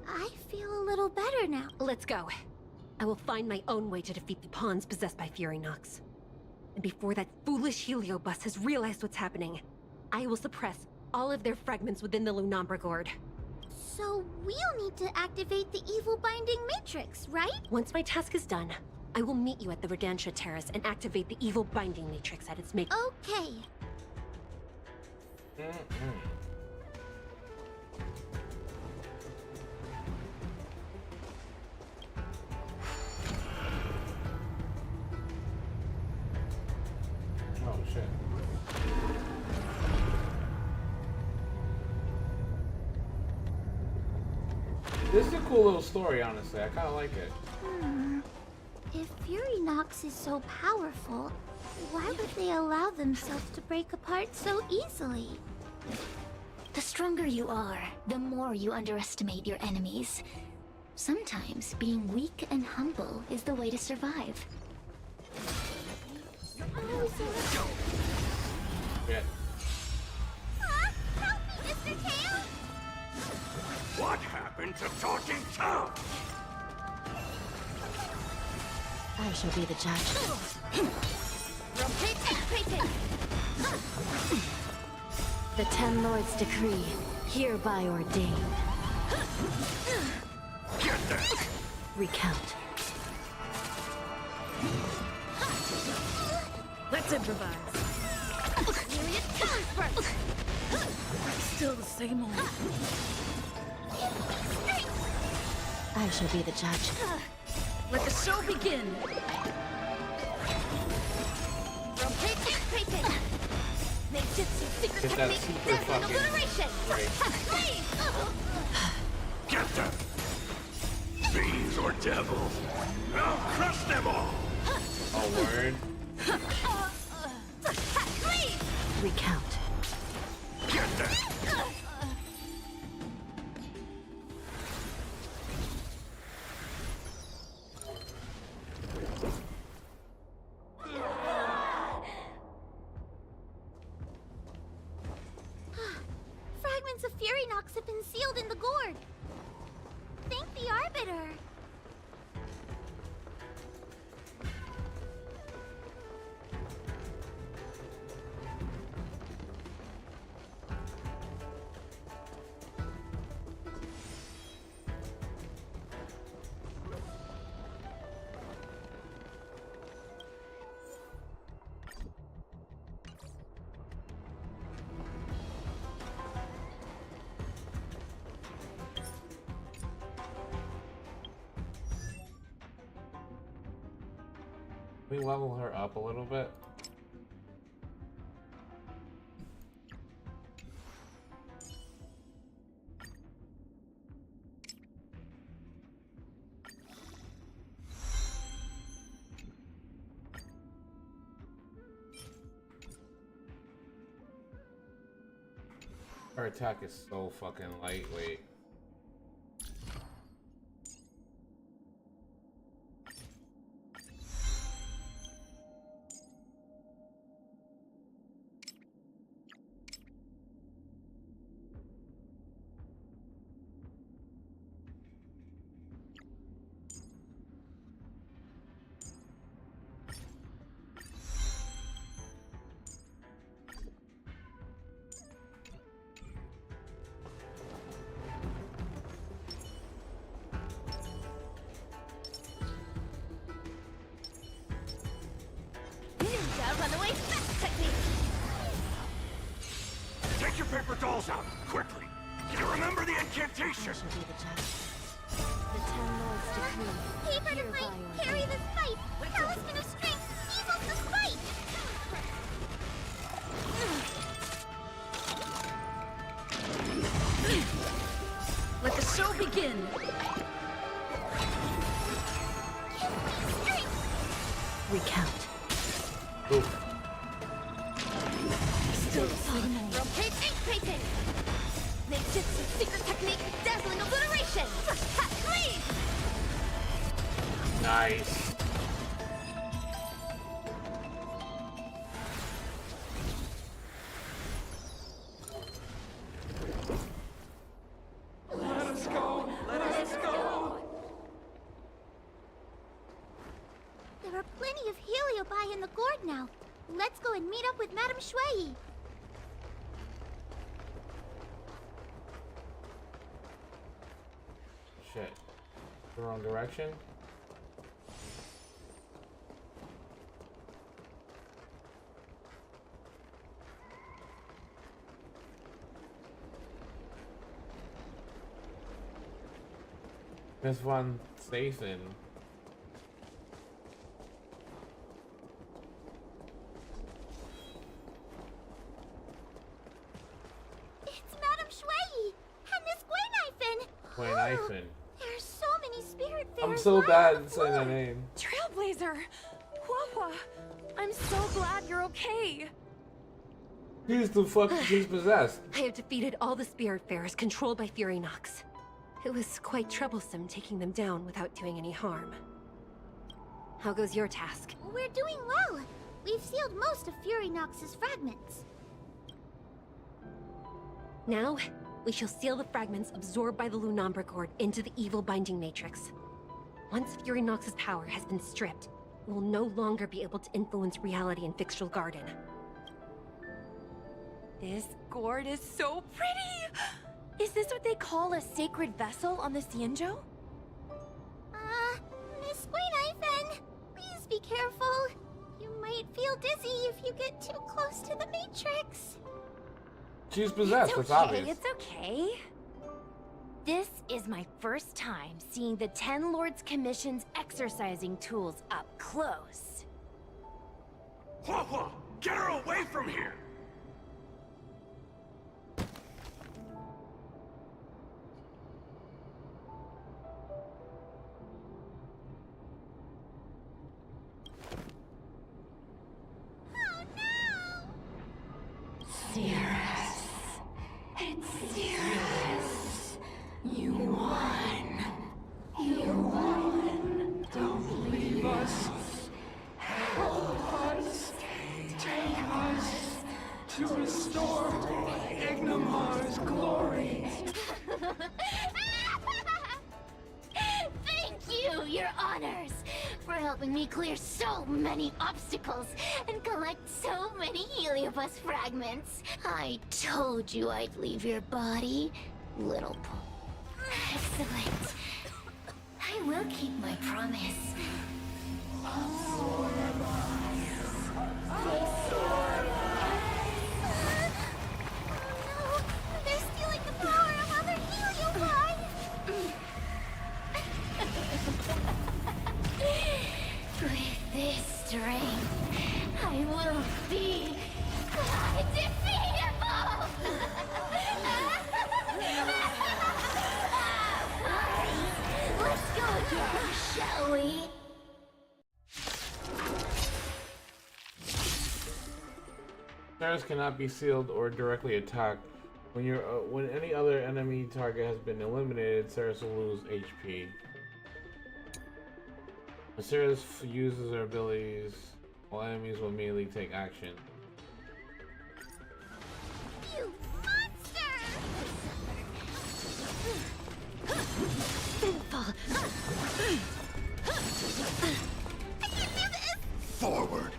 I feel a little better now. Let's go. I will find my own way to defeat the pawns possessed by Furynox. And before that foolish Heliobus has realized what's happening, I will suppress all of their fragments within the Lunombra Gourd. So we'll need to activate the evil binding matrix, right? Once my task is done, I will meet you at the Verdantia Terrace and activate the evil binding matrix at its Okay. Oh shit. This is a cool little story, honestly. I kind of like it. If Furynox is so powerful, why would they allow themselves to break apart so easily? The stronger you are, the more you underestimate your enemies. Sometimes being weak and humble is the way to survive. Yeah. Help me, Mr. Tail! What happened to Talking Tom? I shall be the judge. The Ten Lords' decree, hereby ordained. Get that! Recount. Let's improvise. Here it comes first. Still the same old. I shall be the judge. Let the show begin. Rotate. Ninjutsu secret Get that technique, super dazzling fucking obliteration. right. Get them! Fiends or devils, I'll crush them all! Oh, word. Recount. Get them! Fragments of Furynox have been sealed in the gourd. Thank the Arbiter. Can we level her up a little bit? Her attack is so fucking lightweight. Ninja runaway fast technique. Take your paper dolls out, quickly! You remember the incantation! The Ten Lords' decree, Paper to hereby fight, ordained. carry this fight. Talisman of strength, evil to spite. Let the show begin. Recount. Oof. Still the same old. Rotate. Ninjutsu secret technique, dazzling obliteration. Nice. Let us go! Let us go! There are plenty of Heliobi in the gourd now. Let's go and meet up with Madame Shui. Shit. The wrong direction? This one safe in. It's Madame Shui and Miss Gwen Gwen. There's so many spirit fairs. I'm so lying bad on at the saying that floor. name. Trailblazer! Huahua! I'm so glad you're okay! Who's the fuck she's possessed? I have defeated all the Spiritfarers controlled by Furynox. It was quite troublesome taking them down without doing any harm. How goes your task? We're doing well. We've sealed most of Furynox's fragments. Now, we shall seal the fragments absorbed by the Lunombra Gourd into the evil binding matrix. Once Furynox's power has been stripped, it will no longer be able to influence reality in Fixtral Garden. This gourd is so pretty! Is this what they call a sacred vessel on the Xianzhou? Miss Guinaifen, please be careful. You might feel dizzy if you get too close to the Matrix. She's possessed, It's it's okay, obvious. it's okay. This is my first time seeing the Ten Lords Commission's exercising tools up close. Hua Hua, get her away from here! Cirrus. It's Cirrus. You won. You won. Don't leave us. Help us. Take us to restore Ignimar's glory. Thank you, Your Honors, for helping me clear so many obstacles and collect so many Heliobus fragments. I told you I'd leave your body, little Excellent. I will keep my promise. No, they're stealing the power of other Heliobi! With this strength, I will be undefeatable! Let's go again, shall we? Cirrus cannot be sealed or directly attacked. When any other enemy target has been eliminated, Cirrus will lose HP. When Cirrus uses her abilities, all enemies will immediately take action. You monster! Sinful! I can do this! Forward!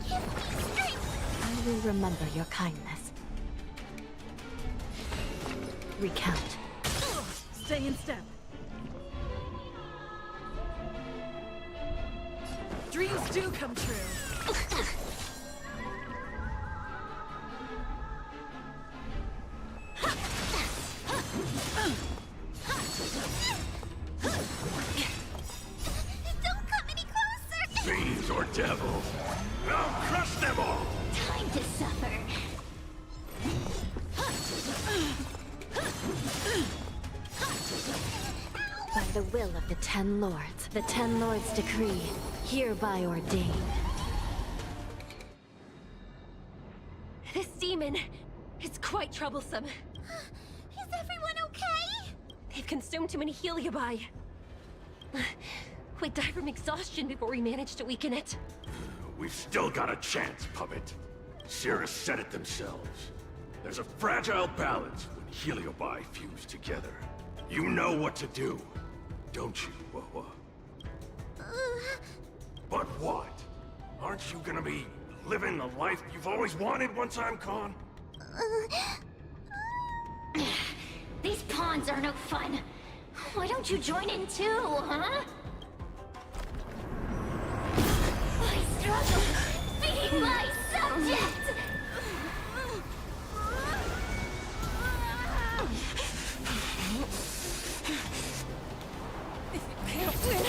Give me strength! I will remember your kindness. Recount. Stay in step. Dreams do come true. Don't come any closer! Fiends or devils, I'll crush them all! Time to suffer. By the will of the Ten Lords, the Ten Lords decree, hereby ordained. This demon is quite troublesome. Is everyone okay? They've consumed too many Heliobi. We'd die from exhaustion before we manage to weaken it. We've still got a chance, Puppet. Cirrus said it themselves. There's a fragile balance when Heliobi fuse together. You know what to do, don't you, Wawa? But what? Aren't you gonna be living the life you've always wanted once I'm gone? These pawns are no fun. Why don't you join in too, huh? I struggle being my subject! If you can't win,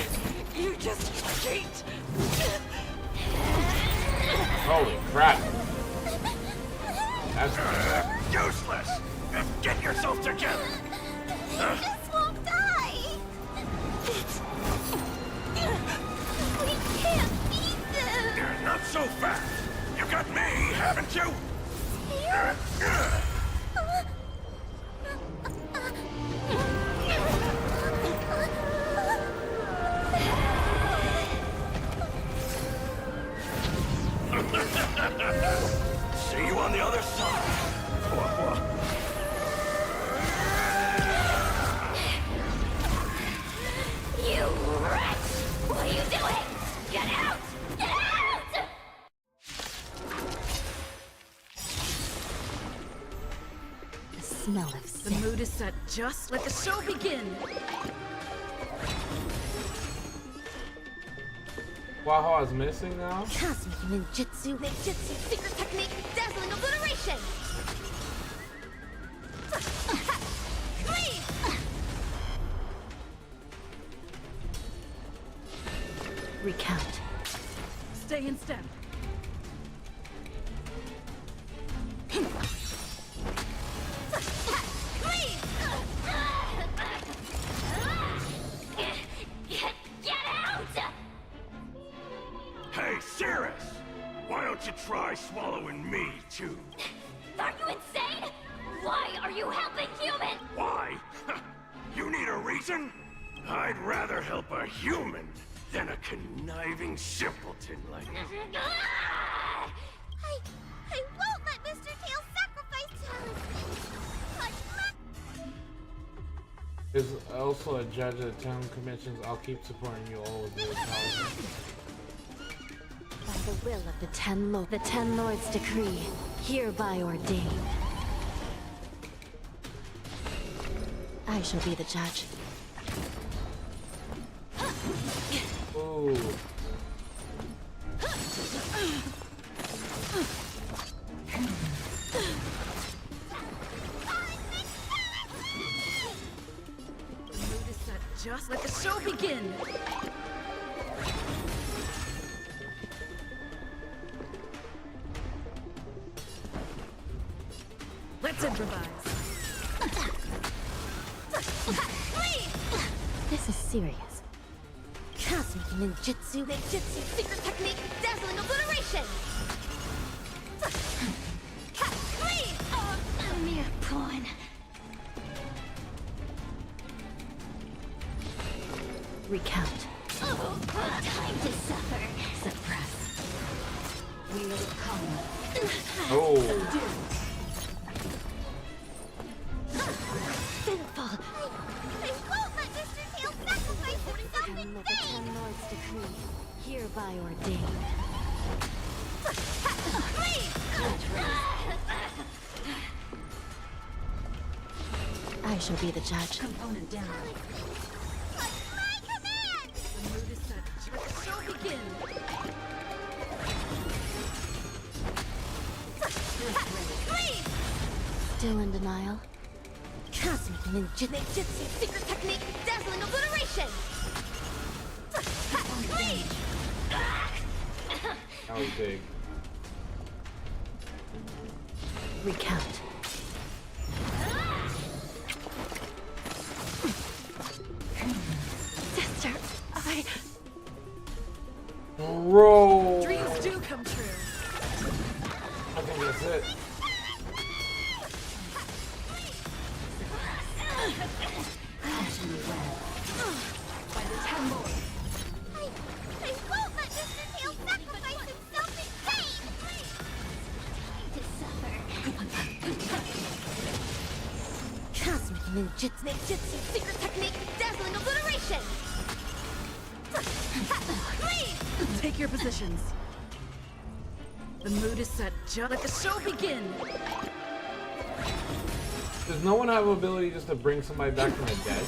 you just cheat! Holy crap! That's useless! Get yourself together! This won't die! We can't beat them! Not so fast! You got me, haven't you? See you on the other side. You wretch! What are you doing? Get out! Get out! smell of The sin. mood is set. Just let the show begin. Waha is missing now? Cosmic ninjutsu, secret technique, dazzling obliteration! Recount. Stay in step. Get out! Hey, Cirrus! Why don't you try swallowing me, too? Are you insane? Why are you helping humans? Why? You need a reason? I'd rather help a human than a conniving simpleton like you. I won't let Mr. Tails sacrifice Chalice! There's also a judge of the town commissions. I'll keep supporting you all with your power. By the will of the Ten Lords' decree, hereby ordained. I shall be the judge. Ooh. The mood is set. Just let the show begin. Let's improvise. This is serious. Cosmic ninjutsu, secret technique, dazzling obliteration! A mere pawn. Recount. Time to suffer. Suppress. Wheel of Kama. Oh. Sinful. I won't let Mr. Tails sacrifice himself in The vain! Ten Lords' decree, hereby ordained. I shall be the judge. Component down. My command! The mood is set. Let the show begin. Still in denial? Cosmic ninjutsu, secret technique, dazzling obliteration! That was big. Recount. Sister, Bro! Dreams do come true. I think that's it. By the Ten Lords. I won't let Mr. Tails sacrifice himself in vain! Time to suffer. Cosmic ninjutsu, secret technique, dazzling obliteration! Take your positions. The mood is set. Just let the show begin. Does no one have the ability just to bring somebody back from the dead?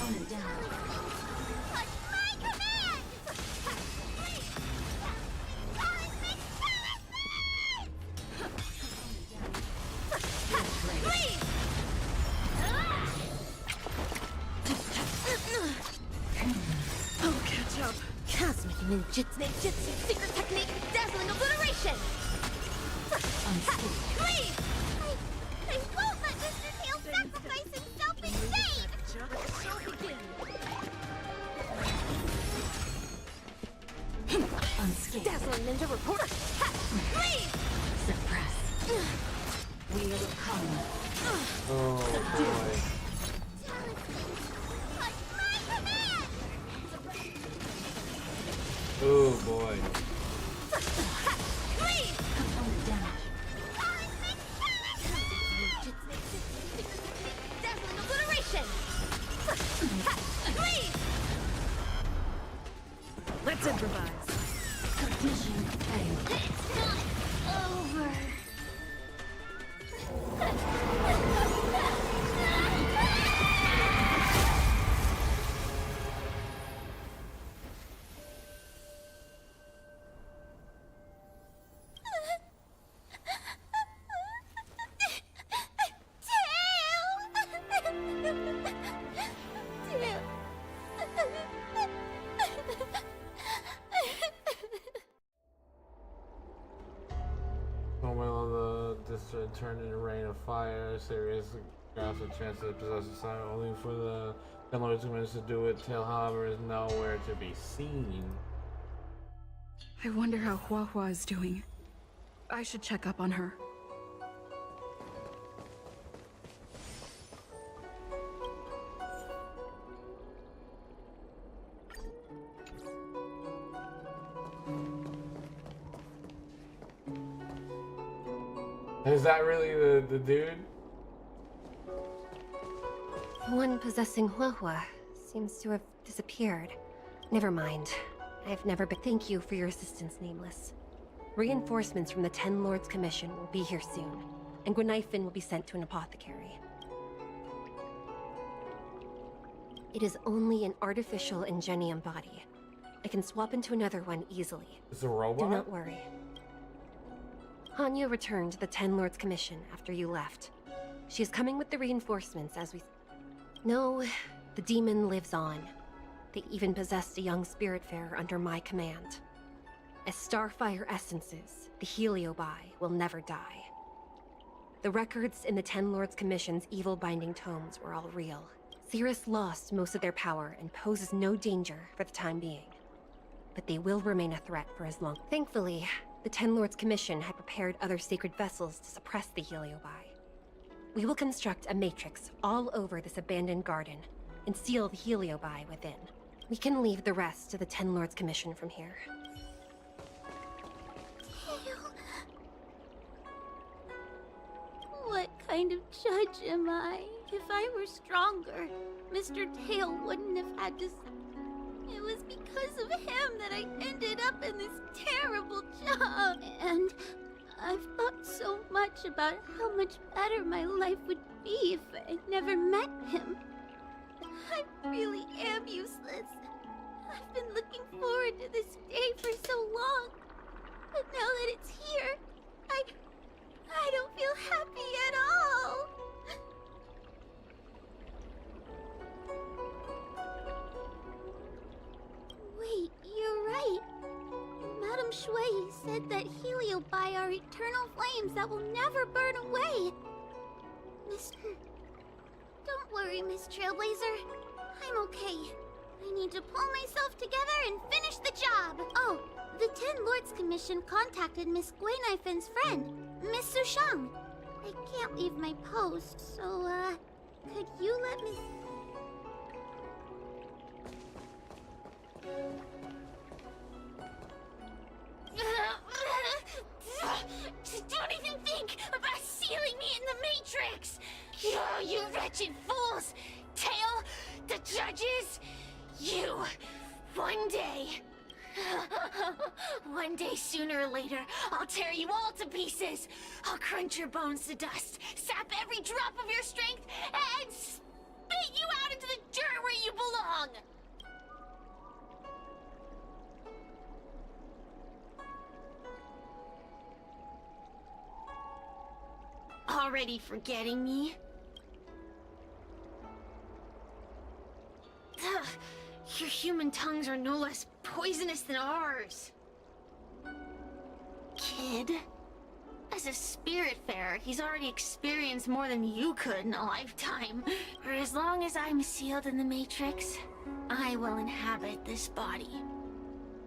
I'll catch up. Cosmic ninjutsu, secret technique, dazzling obliteration! I won't let Mr. Tails sacrifice himself in vain! Just let the show begin. Unscathed. Dazzling ninja reporter! Suppress. Wheel of Kama. Oh boy. Oh boy. Component damage. Dazzling obliteration! Let's improvise. Mission failed. It's not over! this turned into a rain of fire. Serious grounds of chance to possess a sign only for the Ten Lords Commission to do it. Tail, however, is nowhere to be seen. I wonder how Huahua is doing. I should check up on her. Is that really the dude? The one possessing Huahua seems to have disappeared. Never mind. I've never been. Thank you for your assistance, Nameless. Reinforcements from the Ten Lords Commission will be here soon, and Gwenifin will be sent to an apothecary. It is only an artificial Ingenium body. I can swap into another one easily. It's a robot? Do not worry. Hanya returned to the Ten Lords Commission after you left. She is coming with the reinforcements as we... No, the demon lives on. They even possessed a young Spiritfarer under my command. As Starfire essences, the Heliobi will never die. The records in the Ten Lords Commission's evil binding tomes were all real. Cirrus lost most of their power and poses no danger for the time being. But they will remain a threat for as long. Thankfully, the Ten Lords Commission had prepared other sacred vessels to suppress the Heliobi. We will construct a matrix all over this abandoned garden and seal the Heliobi within. We can leave the rest to the Ten Lords Commission from here. What kind of judge am I? If I were stronger, Mr. Tail wouldn't have had to... It was because of him that I ended up in this terrible job. And I've thought so much about how much better my life would be if I never met him. I really am useless. I've been looking forward to this day for so long. But now that it's here, I don't feel happy at all. Wait, you're right. Madame Shui said that Heliobi are eternal flames that will never burn away. Don't worry, Miss Trailblazer. I'm okay. I need to pull myself together and finish the job. Oh, the Ten Lords Commission contacted Miss Guinifin's friend, Miss Sushang. I can't leave my post, so, could you let me... Don't even think about sealing me in the Matrix! You wretched fools! Tail, the judges, you, one day, sooner or later, I'll tear you all to pieces. I'll crunch your bones to dust, sap every drop of your strength, and spit you out into the dirt where you belong! Already forgetting me? Ugh, your human tongues are no less poisonous than ours. Kid, as a Spiritfarer, he's already experienced more than you could in a lifetime. For as long as I'm sealed in the Matrix, I will inhabit this body.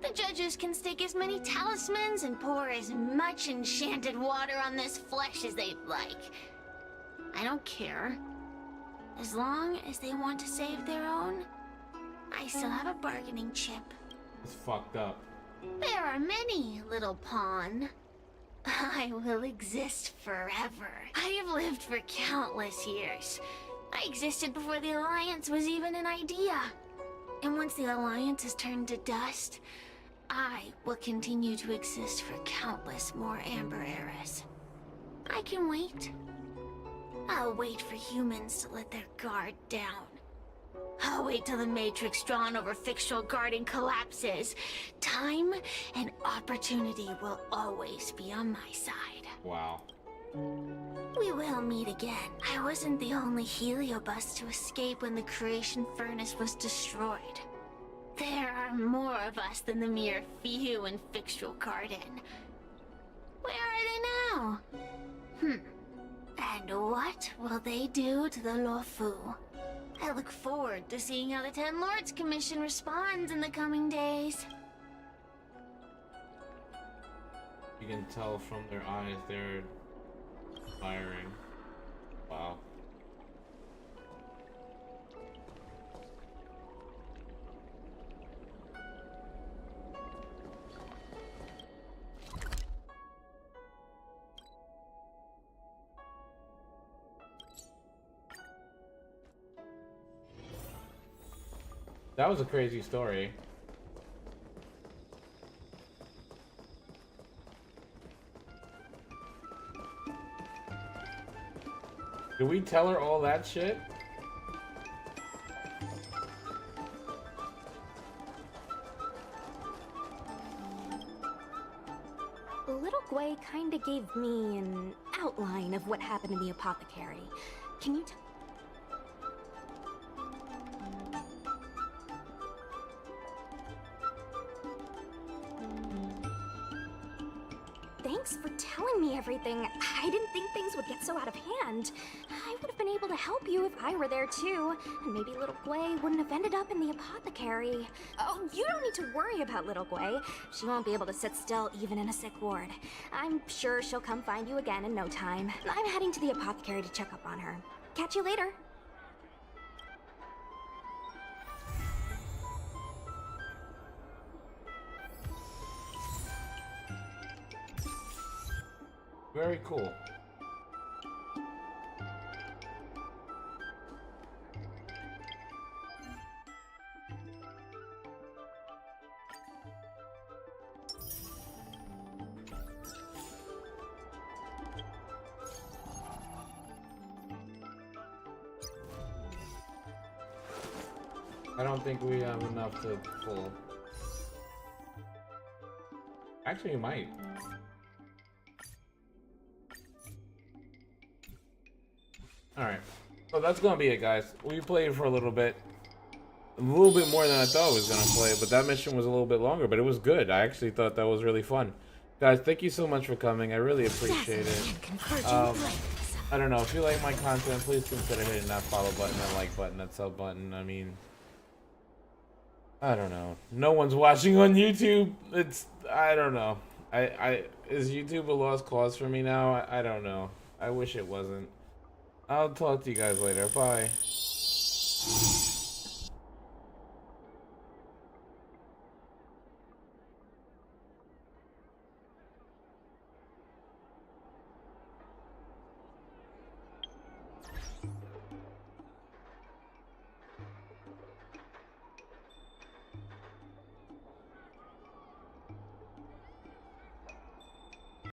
The judges can stake as many talismans and pour as much enchanted water on this flesh as they'd like. I don't care. As long as they want to save their own, I still have a bargaining chip. It's fucked up. There are many, little pawn. I will exist forever. I have lived for countless years. I existed before the Alliance was even an idea. And once the Alliance is turned to dust, I will continue to exist for countless more Amber eras. I can wait. I'll wait for humans to let their guard down. I'll wait till the Matrix drawn over Fictional Garden collapses. Time and opportunity will always be on my side. Wow. We will meet again. I wasn't the only Heliobus to escape when the creation furnace was destroyed. There are more of us than the mere few in Fictional Garden. Where are they now? And what will they do to the Luofu? I look forward to seeing how the Ten Lords Commission responds in the coming days. You can tell from their eyes they're firing. Wow. That was a crazy story. Did we tell her all that shit? Little Gwei kinda gave me an outline of what happened in the apothecary. Can you tell? Thanks for telling me everything. I didn't think things would get so out of hand. I would have been able to help you if I were there too. And maybe Little Gwei wouldn't have ended up in the apothecary. Oh, you don't need to worry about Little Gwei. She won't be able to sit still even in a sick ward. I'm sure she'll come find you again in no time. I'm heading to the apothecary to check up on her. Catch you later. Very cool. I don't think we have enough to pull. Actually, you might. Alright, so that's gonna be it, guys. We played for a little bit more than I thought I was gonna play, but that mission was a little bit longer, but it was good. I actually thought that was really fun. Guys, thank you so much for coming. I really appreciate it. I don't know, if you like my content, please consider hitting that follow button, that like button, that sub button. I mean, I don't know. No one's watching on YouTube. I don't know. Is YouTube a lost cause for me now? I don't know. I wish it wasn't. I'll talk to you guys later. Bye.